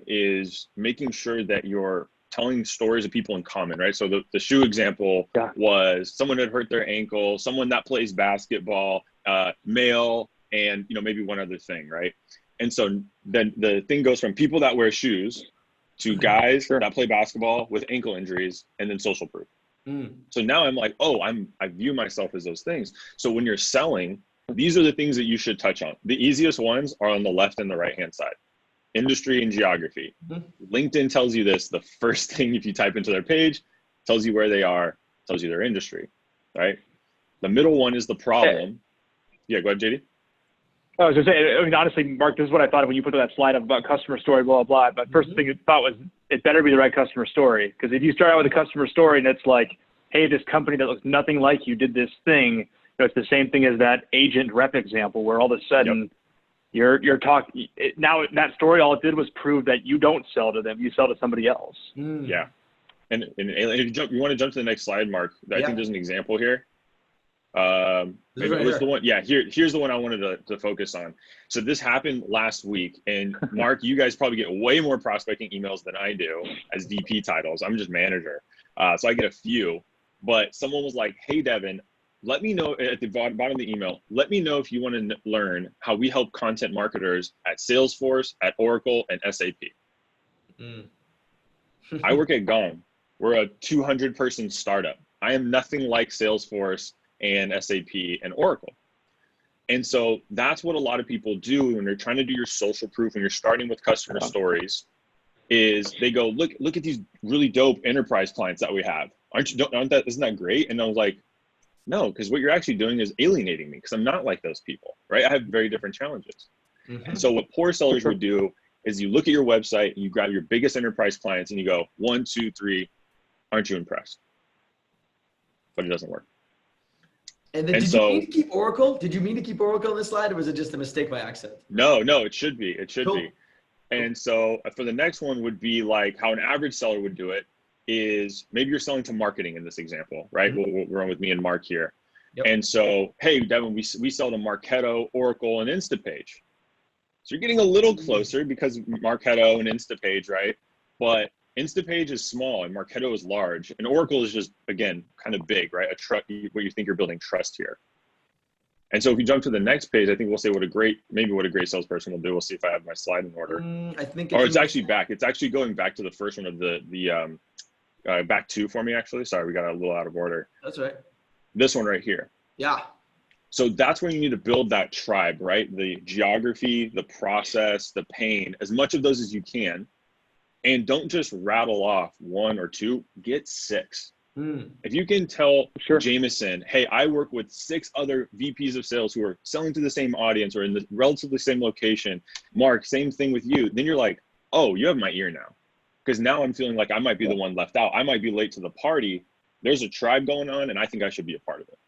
is making sure that you're telling stories of people in common, right? So the shoe example was someone had hurt their ankle, someone that plays basketball, male, and maybe one other thing, right? And so then the thing goes from people that wear shoes to guys that play basketball with ankle injuries, and then social proof. So now I'm like, oh, I view myself as those things. So when you're selling, these are the things that you should touch on. The easiest ones are on the left and the right-hand side. Industry and geography. LinkedIn tells you this. The first thing, if you type into their page, tells you where they are, tells you their industry, right? The middle one is the problem. Yeah, go ahead, JD. I was going to say, I mean, honestly, Mark, this is what I thought when you put that slide up about customer story, blah, blah, blah. But first thing I thought was it better be the right customer story. Because if you start out with a customer story and it's like, hey, this company that looks nothing like you did this thing, it's the same thing as that agent rep example where all of a sudden you're talking. Now that story, all it did was prove that you don't sell to them. You sell to somebody else. Yeah. And if you want to jump to the next slide, Mark, I think there's an example here. Maybe it was the one. Yeah, here's the one I wanted to focus on. So this happened last week, and Mark, you guys probably get way more prospecting emails than I do as VP titles. I'm just manager, so I get a few. But someone was like, "Hey, Devin, let me know at the bottom of the email. Let me know if you want to learn how we help content marketers at Salesforce, at Oracle, and SAP." I work at Gong. We're a 200-person startup. I am nothing like Salesforce and SAP and Oracle. And so that's what a lot of people do when they're trying to do your social proof, when you're starting with customer stories, is they go, look at these really dope enterprise clients that we have. Isn't that great? And I was like, no, because what you're actually doing is alienating me because I'm not like those people, right? I have very different challenges. And so what poor sellers would do is you look at your website and you grab your biggest enterprise clients and you go, 1, 2, 3, aren't you impressed? But it doesn't work. And then did you mean to keep Oracle? Did you mean to keep Oracle on this slide, or was it just a mistake by accident? No, it should be. It should be. And so for the next one would be like how an average seller would do it is maybe you're selling to marketing in this example, right? We'll run with me and Mark here. And so, hey, Devin, we sell to Marketo, Oracle, and Instapage. So you're getting a little closer because Marketo and Instapage, right? But Instapage is small and Marketo is large, and Oracle is just, again, kind of big, right? What you think you're building trust here. And so if you jump to the next page, I think we'll say what a great salesperson will do. We'll see if I have my slide in order. I think it's actually back. It's actually going back to the first one of the back two for me, actually. Sorry, we got a little out of order. That's right. This one right here. Yeah. So that's where you need to build that tribe, right? The geography, the process, the pain, as much of those as you can. And don't just rattle off 1 or 2, get 6. If you can tell Jameson, hey, I work with 6 other VPs of sales who are selling to the same audience or in the relatively same location. Mark, same thing with you. Then you're like, oh, you have my ear now. Because now I'm feeling like I might be the one left out. I might be late to the party. There's a tribe going on, and I think I should be a part of it.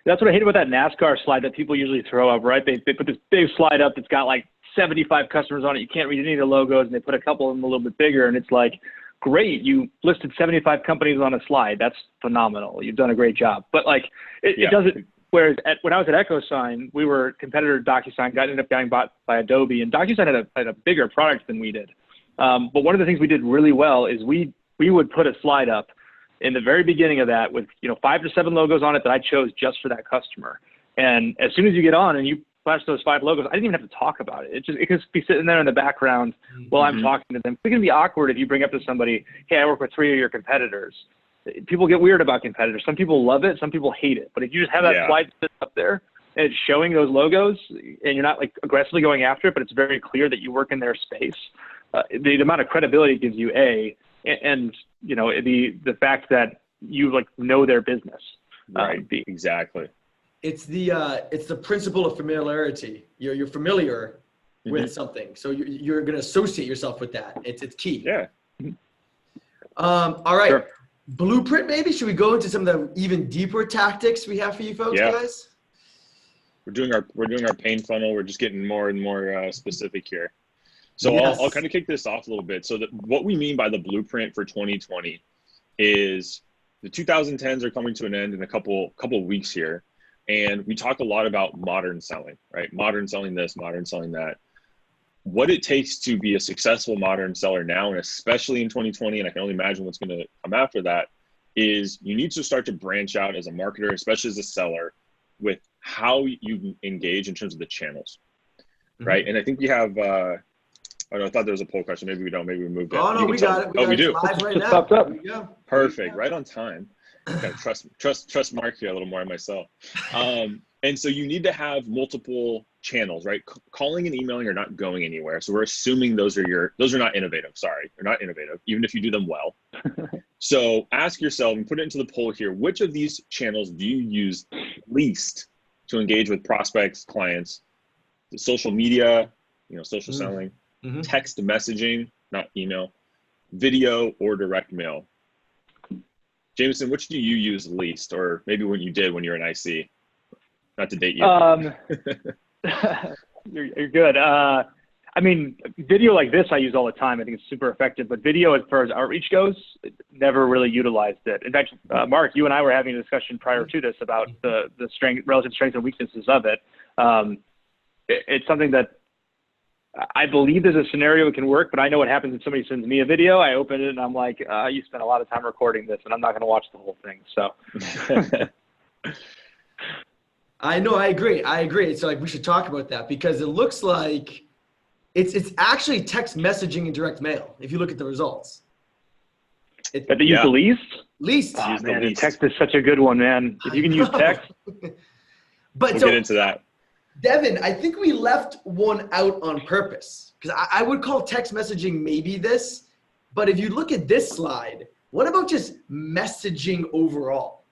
That's what I hate about that NASCAR slide that people usually throw up, right? They put this big slide up that's got like 75 customers on it. You can't read any of the logos, and they put a couple of them a little bit bigger, and it's like, great, you listed 75 companies on a slide. That's phenomenal. You've done a great job. But like, it doesn't. Whereas when I was at EchoSign, we were competitor to DocuSign, ended up getting bought by Adobe, and DocuSign had a bigger product than we did. But one of the things we did really well is we would put a slide up in the very beginning of that with 5 to 7 logos on it that I chose just for that customer. And as soon as you get on and you flash those 5 logos, I didn't even have to talk about it. It could be sitting there in the background while I'm talking to them. It's going to be awkward if you bring up to somebody, hey, I work with 3 of your competitors. People get weird about competitors. Some people love it. Some people hate it. But if you just have that slide sit up there and it's showing those logos and you're not like aggressively going after it, but it's very clear that you work in their space, the amount of credibility it gives you, and the fact that you like know their business. Right. Exactly. It's the principle of familiarity. You're familiar with something, so you're going to associate yourself with that. It's key. Yeah. All right. Sure. Blueprint, maybe. Should we go into some of the even deeper tactics we have for you folks, guys? We're doing our pain funnel. We're just getting more and more specific here. So Yes. I'll kind of kick this off a little bit. So what we mean by the blueprint for 2020 is the 2010s are coming to an end in a couple of weeks here. And we talk a lot about modern selling, right? Modern selling this, modern selling that. What it takes to be a successful modern seller now, and especially in 2020, and I can only imagine what's going to come after that, is you need to start to branch out as a marketer, especially as a seller, with how you engage in terms of the channels, right? And I think we have, I thought there was a poll question. Maybe we don't. Maybe we moved it. Oh, no, we got it. We do. Live right Just now. popped up. Here we go. Perfect. Right on time. Gotta trust Mark here a little more than myself. And so you need to have multiple channels, right? Calling and emailing are not going anywhere. So we're assuming those are not innovative. Sorry, they're not innovative, even if you do them well. So ask yourself and put it into the poll here. Which of these channels do you use least to engage with prospects, clients? Social media, social selling, text messaging, not email, video, or direct mail. Jameson, which do you use least, or maybe when you were in IC? Not to date you. You're good. I mean, video like this I use all the time. I think it's super effective. But video, as far as outreach goes, never really utilized it. In fact, Mark, you and I were having a discussion prior to this about the relative strengths and weaknesses of it. It's something that I believe there's a scenario it can work, but I know what happens if somebody sends me a video. I open it and I'm like, you spent a lot of time recording this, and I'm not going to watch the whole thing. So. I know. I agree. So we should talk about that, because it looks like it's actually text messaging and direct mail. If you look at the results. But they use the least? Least. Oh, man, text is such a good one, man. If you can use text. But we'll get into that. Devin, I think we left one out on purpose, because I would call text messaging maybe this, but if you look at this slide, what about just messaging overall?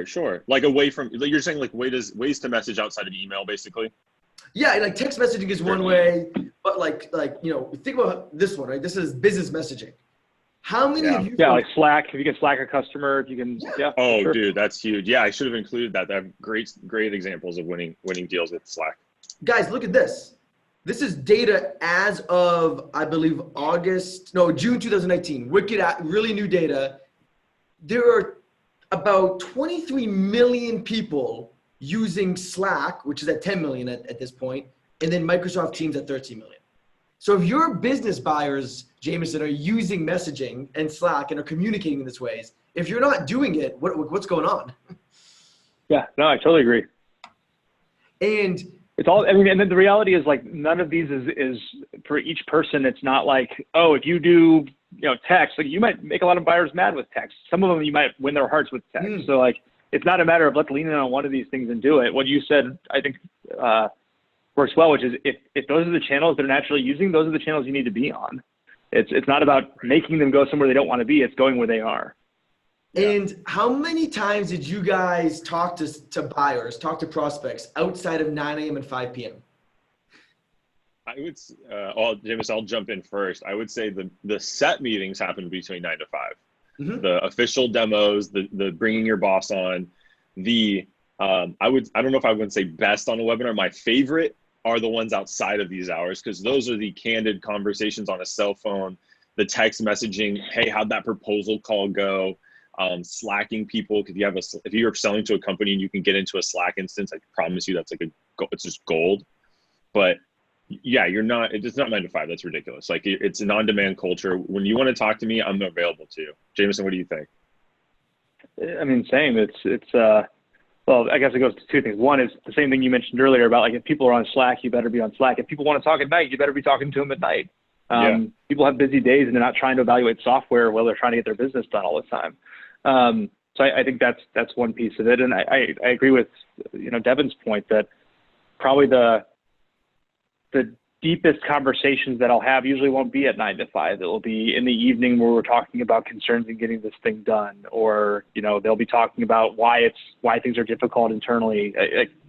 Sure. Like away from, you're saying like ways to message outside of email, basically. Yeah, like text messaging is one way, but like think about this one, right? This is business messaging. How many of you? Yeah, like Slack. If you can Slack a customer, if you can. Yeah. Oh, sure. Dude, that's huge. Yeah, I should have included that. They have great examples of winning deals with Slack. Guys, look at this. This is data as of, I believe, June 2019. Really new data. There are about 23 million people using Slack, which is at 10 million at this point, and then Microsoft Teams at 13 million. So if your business buyers, Jameson, are using messaging and Slack and are communicating in this ways, if you're not doing it, what's going on? Yeah, no, I totally agree. And it's all, I mean, and then the reality is like none of these is for each person. It's not like, oh, if you do, text, like you might make a lot of buyers mad with text. Some of them you might win their hearts with text. So like, it's not a matter of let's lean in on one of these things and do it. What you said, I think, works well, which is if those are the channels they're naturally using, those are the channels you need to be on. It's not about making them go somewhere they don't want to be. It's going where they are. And how many times did you guys talk to buyers, talk to prospects outside of 9 a.m. and 5 p.m.? I would, James, I'll jump in first. I would say the set meetings happen between 9 to 5. Mm-hmm. The official demos, the bringing your boss on, I don't know if I would say best on a webinar. My favorite are the ones outside of these hours, because those are the candid conversations on a cell phone, the text messaging. Hey, how'd that proposal call go? Slacking people. If you're selling to a company and you can get into a Slack instance, I promise you that's it's just gold. But yeah, it's not 9 to 5. That's ridiculous. Like it's an on-demand culture. When you want to talk to me, I'm available to you. Jameson, what do you think? I mean, same. Well, I guess it goes to two things. One is the same thing you mentioned earlier about like if people are on Slack, you better be on Slack. If people want to talk at night, you better be talking to them at night. People have busy days and they're not trying to evaluate software while they're trying to get their business done all the time. So I think that's one piece of it. And I agree with, Devin's point that probably the deepest conversations that I'll have usually won't be at 9 to 5. It will be in the evening where we're talking about concerns in getting this thing done, or, they'll be talking about why things are difficult internally.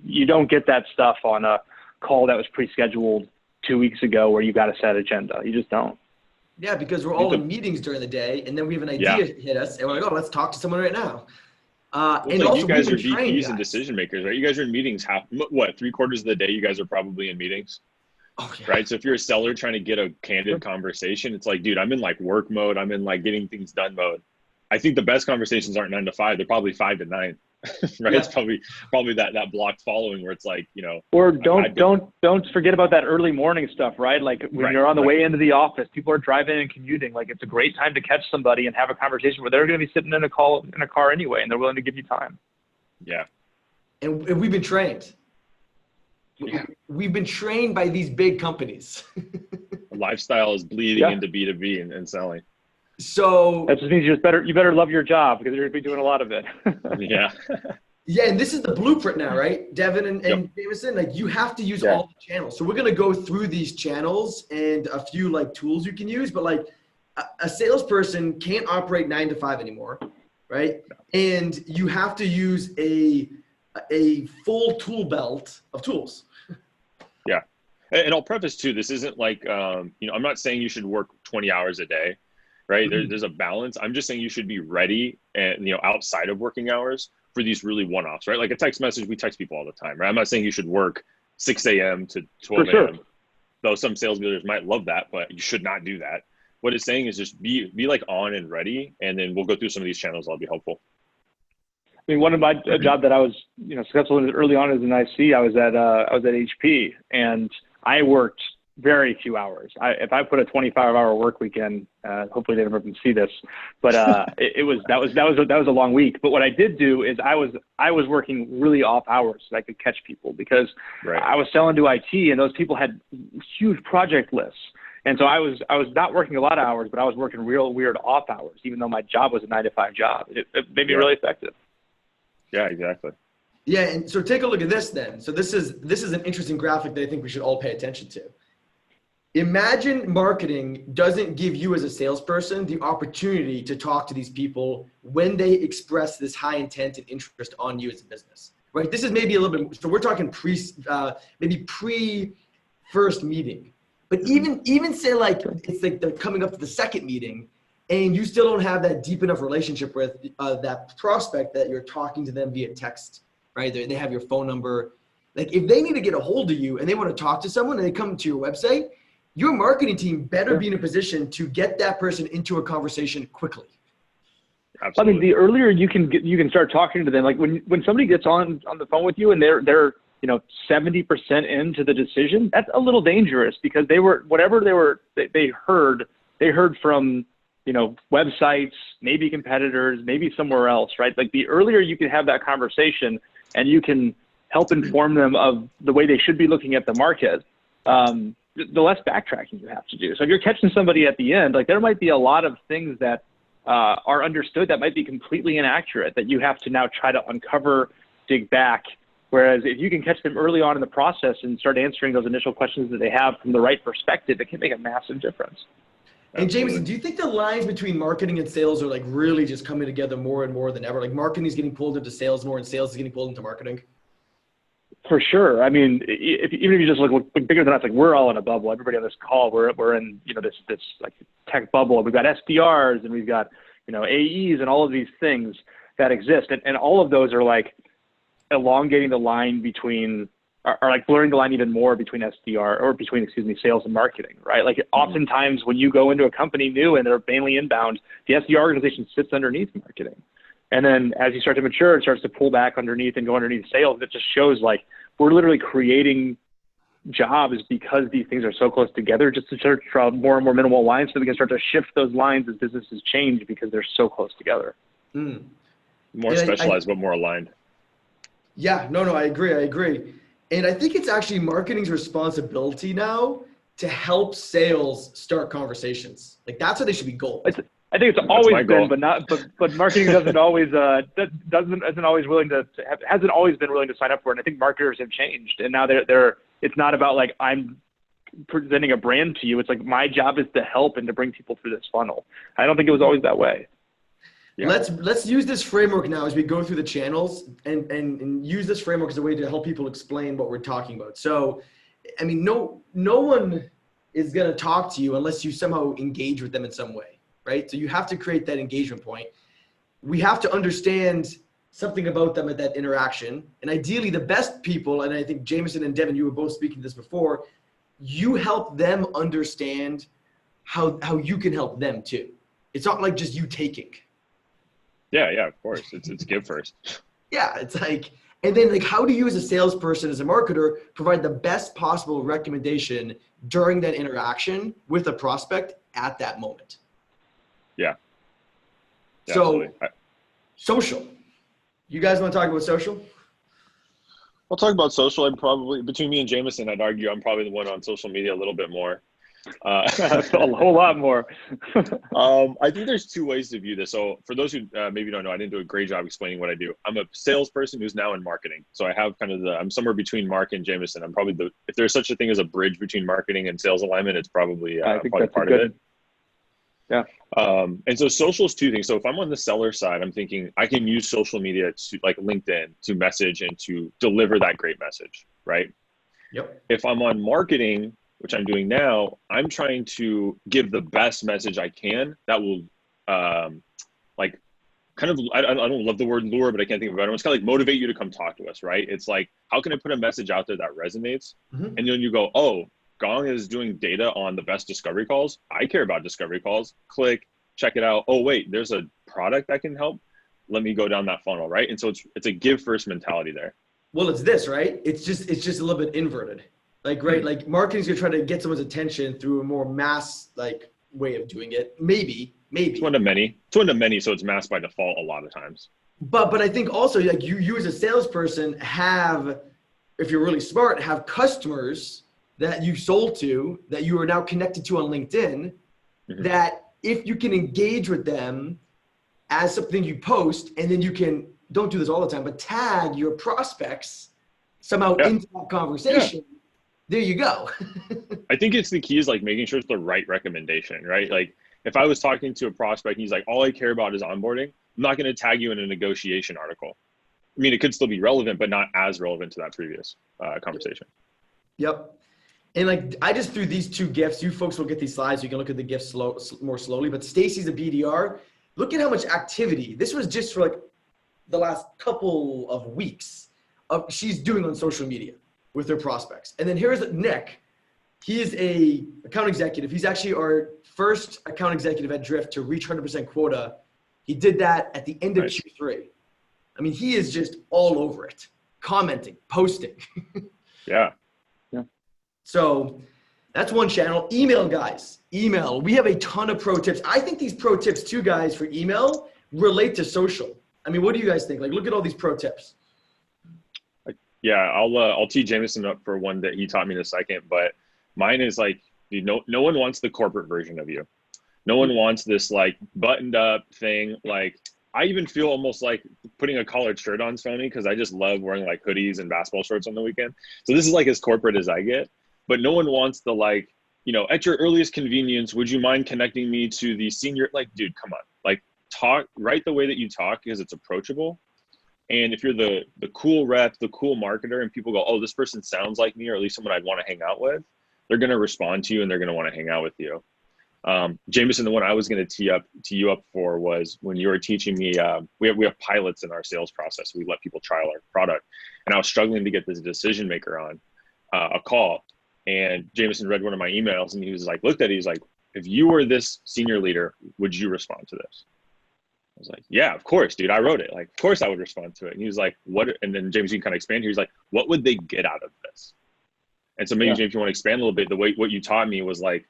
You don't get that stuff on a call that was pre-scheduled 2 weeks ago where you got a set agenda. You just don't. Yeah, because we're all in meetings during the day, and then we have an idea hit us, and we're like, oh, let's talk to someone right now. And also, you guys are VPs and decision makers, right? You guys are in meetings 3/4 of the day. You guys are probably in meetings. Oh, yeah. right? So if you're a seller trying to get a candid conversation, it's like, dude, I'm in like work mode. I'm in like getting things done mode. I think the best conversations aren't 9 to 5. They're probably 5 to 9, right? Yeah. It's probably that blocked following where it's like, Or don't forget about that early morning stuff, right? Like when you're on the way into the office, people are driving and commuting. Like it's a great time to catch somebody and have a conversation where they're going to be sitting in a car anyway, and they're willing to give you time. Yeah. And we've been trained. Yeah. We've been trained by these big companies. Lifestyle is bleeding into B2B and selling. So that just means you better love your job because you're going to be doing a lot of it. Yeah. Yeah, and this is the blueprint now, right? Devin and Jameson, like you have to use all the channels. So we're going to go through these channels and a few like tools you can use, but like a salesperson can't operate 9 to 5 anymore, right? And you have to use a full tool belt of tools. Yeah. And I'll preface too, this isn't like, I'm not saying you should work 20 hours a day, right? There's a balance. I'm just saying you should be ready and, outside of working hours for these really one-offs, right? Like a text message, we text people all the time, right? I'm not saying you should work 6 a.m. to 12 a.m. Though some sales leaders might love that, but you should not do that. What it's saying is just be like on and ready, and then we'll go through some of these channels. That'll be helpful. I mean, one of my job that I was, successful in early on as an IC, I was at HP, and I worked very few hours. If I put a 25-hour work weekend, hopefully they never can see this, but that was a long week. But what I did do is I was working really off hours so I could catch people because I was selling to IT, and those people had huge project lists. And so I was not working a lot of hours, but I was working real weird off hours, even though my job was a 9 to 5 job. It made me really effective. Yeah, exactly. Yeah, and so take a look at this then. So this is an interesting graphic that I think we should all pay attention to. Imagine marketing doesn't give you as a salesperson the opportunity to talk to these people when they express this high intent and interest on you as a business, right? This is maybe a little bit, so we're talking maybe pre first meeting, but even say like, it's like they're coming up to the second meeting and you still don't have that deep enough relationship with that prospect that you're talking to them via text, right? They have your phone number. Like if they need to get a hold of you and they want to talk to someone and they come to your website, your marketing team better be in a position to get that person into a conversation quickly. Absolutely. I mean, the earlier you can start talking to them, like when somebody gets on the phone with you and they're 70% into the decision, that's a little dangerous because they heard from websites, maybe competitors, maybe somewhere else, right? Like the earlier you can have that conversation and you can help inform them of the way they should be looking at the market, the less backtracking you have to do. So if you're catching somebody at the end, like there might be a lot of things that are understood that might be completely inaccurate that you have to now try to uncover, dig back. Whereas if you can catch them early on in the process and start answering those initial questions that they have from the right perspective, it can make a massive difference. And Jameson, do you think the lines between marketing and sales are like really just coming together more and more than ever? Like marketing is getting pulled into sales more and sales is getting pulled into marketing? For sure. I mean, even if you just look bigger than us, like we're all in a bubble. Everybody on this call, we're in this like tech bubble. We've got SDRs and we've got AEs and all of these things that exist, and all of those are like elongating the line between, are like blurring the line even more between sales and marketing, right? Like oftentimes when you go into a company new and they're mainly inbound, the SDR organization sits underneath marketing. And then as you start to mature, it starts to pull back underneath and go underneath sales. It just shows like we're literally creating jobs because these things are so close together just to start to draw more and more minimal lines so we can start to shift those lines as businesses change because they're so close together. More specialized, but more aligned. Yeah, no, I agree. And I think it's actually marketing's responsibility now to help sales start conversations. Like that's what they should be goals. I think it's always been, but marketing hasn't always been willing to sign up for it. And I think marketers have changed, and now it's not about like I'm presenting a brand to you. It's like my job is to help and to bring people through this funnel. I don't think it was always that way. Yeah. Let's use this framework now as we go through the channels and use this framework as a way to help people explain what we're talking about. So, I mean, no one is going to talk to you unless you somehow engage with them in some way, right? So you have to create that engagement point. We have to understand something about them at that interaction. And ideally the best people, and I think Jameson and Devin, you were both speaking to this before, you help them understand how you can help them too. It's not like just you taking. Yeah, of course. It's give first. Yeah, it's like, and then like, how do you as a salesperson, as a marketer, provide the best possible recommendation during that interaction with a prospect at that moment? Yeah. So, Absolutely. social. You guys want to talk about social? I'll talk about social. I'm probably, between me and Jameson, I'd argue I'm probably the one on social media a little bit more. A whole lot more. I think there's two ways to view this. So for those who maybe don't know, I didn't do a great job explaining what I do. I'm a salesperson who's now in marketing. So I have kind of I'm somewhere between Mark and Jameson. I'm probably if there's such a thing as a bridge between marketing and sales alignment, it's probably, I think probably that's part good, of it. Yeah. And so social is two things. So if I'm on the seller side, I'm thinking I can use social media to, like LinkedIn, to message and to deliver that great message, right? Yep. If I'm on marketing, which I'm doing now, I'm trying to give the best message I can that will, like, kind of, I don't love the word lure, but I can't think of it. It's kind of like motivate you to come talk to us, right? It's like, how can I put a message out there that resonates? Mm-hmm. And then you go, oh, Gong is doing data on the best discovery calls. I care about discovery calls. Click, check it out. Oh, wait, there's a product that can help. Let me go down that funnel, right? And so it's a give first mentality there. Well, it's this, right? It's just a little bit inverted. Like, right, like marketing's gonna try to get someone's attention through a more mass like way of doing it. Maybe. It's one to many. So it's mass by default a lot of times. But I think also like you as a salesperson have, if you're really smart, have customers that you sold to that you are now connected to on LinkedIn, Mm-hmm. that if you can engage with them as something you post, and then you can, don't do this all the time, but tag your prospects somehow into that conversation. Yeah. There you go. I think it's the key is like making sure it's the right recommendation, right? Like if I was talking to a prospect and he's like, all I care about is onboarding, I'm not going to tag you in a negotiation article. I mean, it could still be relevant, but not as relevant to that previous conversation. Yep. And like, I just threw these two GIFs. You folks will get these slides. So you can look at the GIFs more slowly, but Stacy's a BDR. Look at how much activity. This was just for like the last couple of weeks of she's doing on social media with her prospects. And then here's Nick. He is a account executive. He's actually our first account executive at Drift to reach 100% quota. He did that at the end of Q3. I mean, he is just all over it, commenting, posting. Yeah. So that's one channel. Email, guys. Email. We have a ton of pro tips. I think these pro tips too, guys, for email relate to social. I mean, what do you guys think? Like, look at all these pro tips. Yeah, I'll tee Jameson up for one that he taught me in a second, but mine is like, dude, no one wants the corporate version of you. No one wants this like buttoned up thing. Like I even feel almost like putting a collared shirt on is phony because I just love wearing like hoodies and basketball shorts on the weekend. So this is like as corporate as I get, but no one wants the like, you know, at your earliest convenience, would you mind connecting me to the senior? Like, dude, come on, like write the way that you talk because it's approachable. And if you're the cool rep, the cool marketer, and people go, oh, this person sounds like me, or at least someone I'd want to hang out with, they're going to respond to you and they're going to want to hang out with you. Jameson, the one I was going to tee you up for was when you were teaching me, we have pilots in our sales process. We let people trial our product. And I was struggling to get this decision maker on a call. And Jameson read one of my emails and he was like, looked at it, he's like, if you were this senior leader, would you respond to this? I was like, yeah, of course, dude. I wrote it. Like, of course I would respond to it. And he was like, what? And then James, you can kind of expand. He was like, what would they get out of this? And so maybe, James, if you want to expand a little bit, the way what you taught me was like,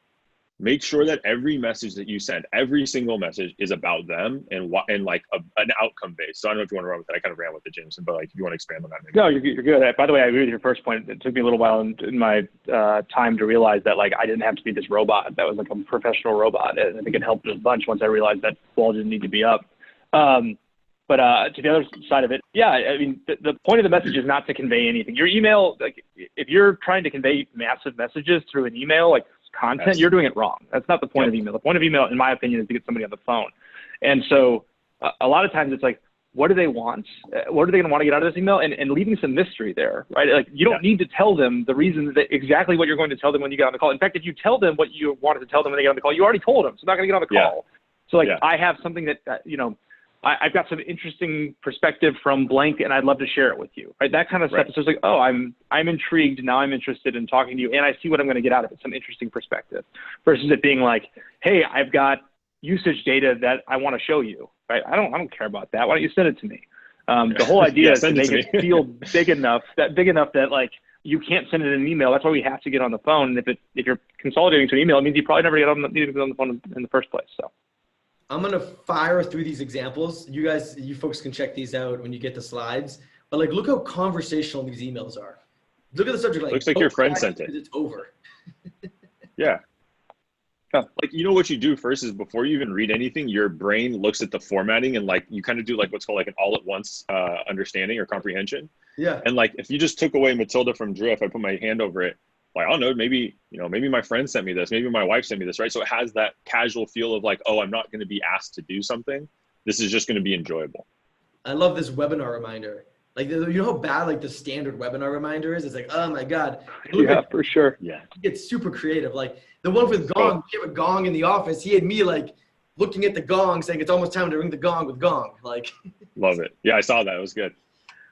make sure that every message that you send, every single message is about them and like an outcome based. So I don't know if you want to run with that. I kind of ran with it, Jameson, but like if you want to expand on that. Maybe. No, you're good. By the way, I agree with your first point. It took me a little while in my time to realize that like I didn't have to be this robot. That was like a professional robot. And I think it helped a bunch once I realized that wall didn't need to be up. But to the other side of it, yeah, I mean, the point of the message is not to convey anything. Your email, like if you're trying to convey massive messages through an email, like content, yes. You're doing it wrong. That's not the point of email. The point of email, in my opinion, is to get somebody on the phone. And so a lot of times it's like, what do they want? What are they going to want to get out of this email? And leaving some mystery there, right? Like you don't need to tell them the reason that exactly what you're going to tell them when you get on the call. In fact, if you tell them what you wanted to tell them when they get on the call, you already told them. So they're not going to get on the call. So like I have something that, you know, I've got some interesting perspective from blank, and I'd love to share it with you. Right? That kind of stuff. So it's like, oh, I'm intrigued. Now I'm interested in talking to you, and I see what I'm going to get out of it, some interesting perspective, versus it being like, hey, I've got usage data that I want to show you. Right? I don't care about that. Why don't you send it to me? The whole idea is to make it feel big enough that like you can't send it in an email. That's why we have to get on the phone. And if you're consolidating to an email, it means you probably never needed to get on the phone in the first place. So I'm gonna fire through these examples. You folks can check these out when you get the slides. But like, look how conversational these emails are. Look at the subject line. Looks like your friend sent it. It's over. Yeah. Like, you know what you do first is before you even read anything, your brain looks at the formatting and like you kind of do like what's called like an all at once understanding or comprehension. Yeah. And like if you just took away Matilda from Drew, if I put my hand over it, like, I don't know, maybe my friend sent me this, maybe my wife sent me this, right? So it has that casual feel of like, oh, I'm not going to be asked to do something. This is just going to be enjoyable. I love this webinar reminder. Like, you know how bad like the standard webinar reminder is? It's like, oh my God. Yeah, for sure. Yeah. It's super creative. Like the one with Gong, we have a Gong in the office. He had me like looking at the Gong saying it's almost time to ring the gong with Gong. Like, love it. Yeah, I saw that. It was good.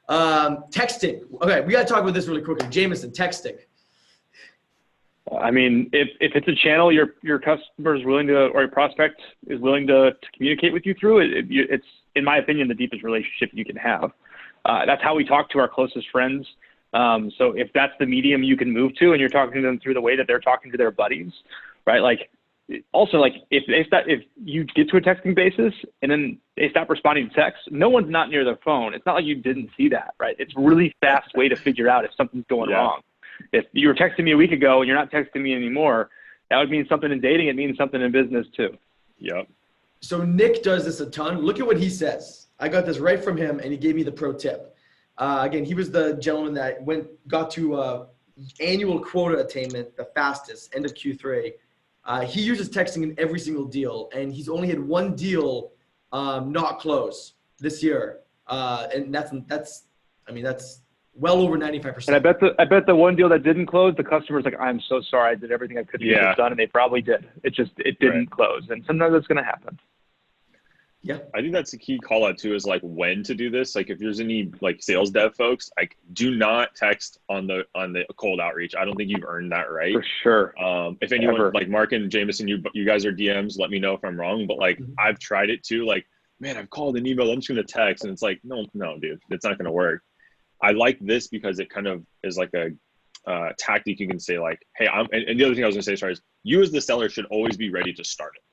Texting. Okay, we got to talk about this really quickly. Jameson, texting. I mean, if it's a channel your customer is willing to, or your prospect is willing to communicate with you through, it's, in my opinion, the deepest relationship you can have. That's how we talk to our closest friends. So if that's the medium you can move to and you're talking to them through the way that they're talking to their buddies, right? Like, also, like if you get to a texting basis and then they stop responding to text, no one's not near their phone. It's not like you didn't see that, right? It's a really fast way to figure out if something's going wrong. If you were texting me a week ago and you're not texting me anymore, that would mean something in dating. It means something in business too. Yep. So Nick does this a ton. Look at what he says. I got this right from him, and he gave me the pro tip. Again, he was the gentleman that got to annual quota attainment the fastest, end of Q3. He uses texting in every single deal, and he's only had one deal not close this year, and that's well over 95%. And I bet the one deal that didn't close, the customer's like, I'm so sorry, I did everything I could to get this done, and they probably did. It didn't close, and sometimes that's going to happen. Yeah, I think that's the key call out too, is like when to do this. Like if there's any like sales dev folks, like do not text on the cold outreach. I don't think you've earned that right. For sure. If anyone like Mark and Jameson, you guys are DMs, let me know if I'm wrong. But like I've tried it too. Like, man, I've called an email, I'm just gonna text, and it's like, no, dude, it's not gonna work. I like this because it kind of is like a tactic. You can say like, hey, and the other thing I was gonna say, sorry, is you as the seller should always be ready to start it.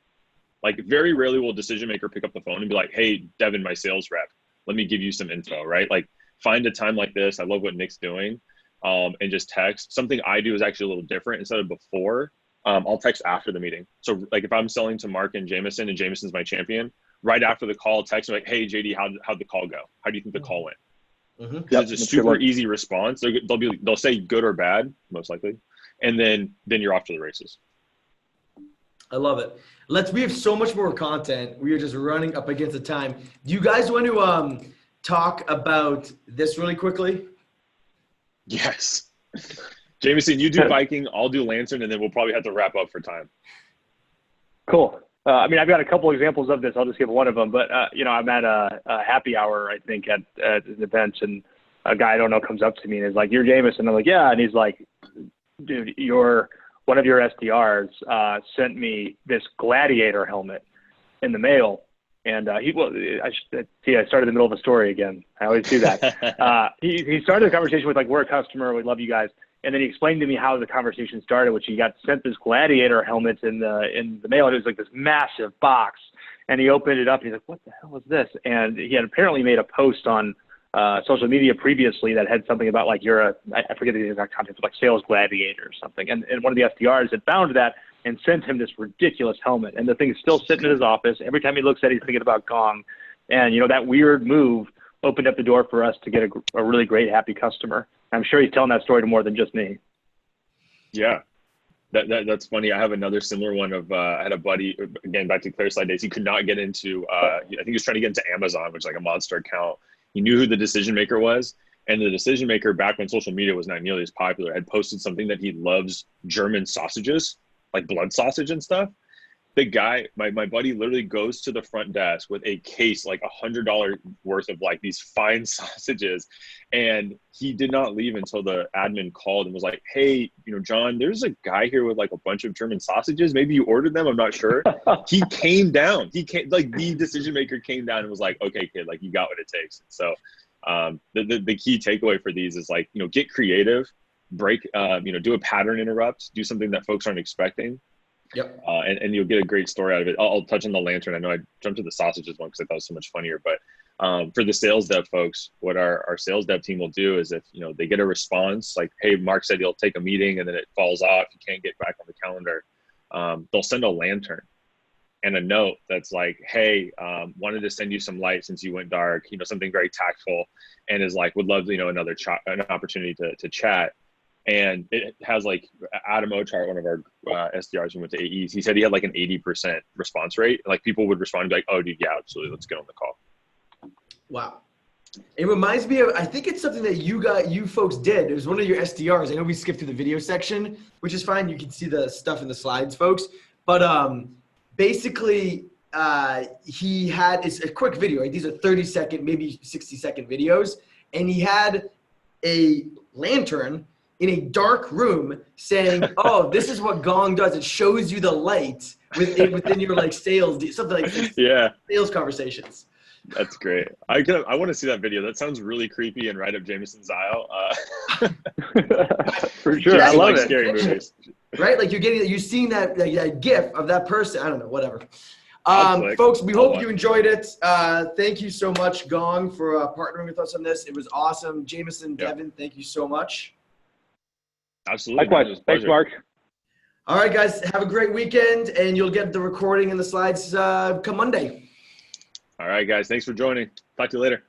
Like very rarely will a decision maker pick up the phone and be like, hey, Devin, my sales rep, let me give you some info, right? Like find a time like this. I love what Nick's doing, and just text. Something I do is actually a little different. Instead of before, I'll text after the meeting. So like if I'm selling to Mark and Jameson's my champion, right after the call, text me like, hey, JD, how'd the call go? How do you think the call went? It's a super easy response. They'll say good or bad, most likely. And then you're off to the races. I love it. We have so much more content. We are just running up against the time. Do you guys want to talk about this really quickly? Yes. Jameson, you do Viking, I'll do Lantern, and then we'll probably have to wrap up for time. Cool. I mean, I've got a couple examples of this. I'll just give one of them. But, I'm at a happy hour, I think, at an event, and a guy I don't know comes up to me and is like, you're Jameson. I'm like, yeah. And he's like, dude, one of your SDRs sent me this Gladiator helmet in the mail. And I started in the middle of a story again. I always do that. He started the conversation with like, we're a customer, we love you guys. And then he explained to me how the conversation started, which he got sent this Gladiator helmet in the mail. And it was like this massive box. And he opened it up and he's like, what the hell is this? And he had apparently made a post on social media previously that had something about like I forget the exact content, but like sales gladiator or something. And one of the SDRs had found that and sent him this ridiculous helmet. And the thing's still sitting in his office. Every time he looks at it, he's thinking about Gong. And, that weird move opened up the door for us to get a really great, happy customer. I'm sure he's telling that story to more than just me. Yeah. That's funny. I have another similar one of, I had a buddy, again, back to ClearSlide days. He could not get into, I think he was trying to get into Amazon, which is like a monster account. He knew who the decision maker was, and the decision maker back when social media was not nearly as popular had posted something that he loves German sausages, like blood sausage and stuff. the guy, my buddy literally goes to the front desk with a case, like $100 worth of like these fine sausages. And he did not leave until the admin called and was like, hey, John, there's a guy here with like a bunch of German sausages. Maybe you ordered them. I'm not sure. He came down. He came, like the decision maker came down and was like, okay, kid, like you got what it takes. So the key takeaway for these is like, get creative, break, do a pattern interrupt, do something that folks aren't expecting. Yep. And you'll get a great story out of it. I'll touch on the lantern. I know I jumped to the sausages one because I thought it was so much funnier, but for the sales dev folks, what our sales dev team will do is if, they get a response like, hey, Mark said he'll take a meeting and then it falls off, you can't get back on the calendar. They'll send a lantern and a note that's like, hey, wanted to send you some light since you went dark, something very tactful, and is like, would love, an opportunity to chat. And it has like Adam Ochart, one of our SDRs who went to AEs, he said he had like an 80% response rate. Like people would respond and be like, oh, dude, yeah, absolutely. Let's get on the call. Wow. It reminds me of, I think it's something that you folks did. It was one of your SDRs. I know we skipped through the video section, which is fine. You can see the stuff in the slides, folks. But basically, he had, it's a quick video, right? These are 30-second, maybe 60-second videos. And he had a lantern in a dark room saying, oh, this is what Gong does. It shows you the light within your like sales, something like yeah, sales conversations. That's great. I want to see that video. That sounds really creepy and right up Jameson's aisle. For sure. I love it. Scary movies. Right? Like you're seeing that GIF of that person. I don't know, whatever. Folks, we hope you enjoyed it. Thank you so much, Gong, for partnering with us on this. It was awesome. Jameson, Devin, thank you so much. Absolutely. Likewise. Thanks, Mark. All right, guys. Have a great weekend, and you'll get the recording and the slides come Monday. All right, guys. Thanks for joining. Talk to you later.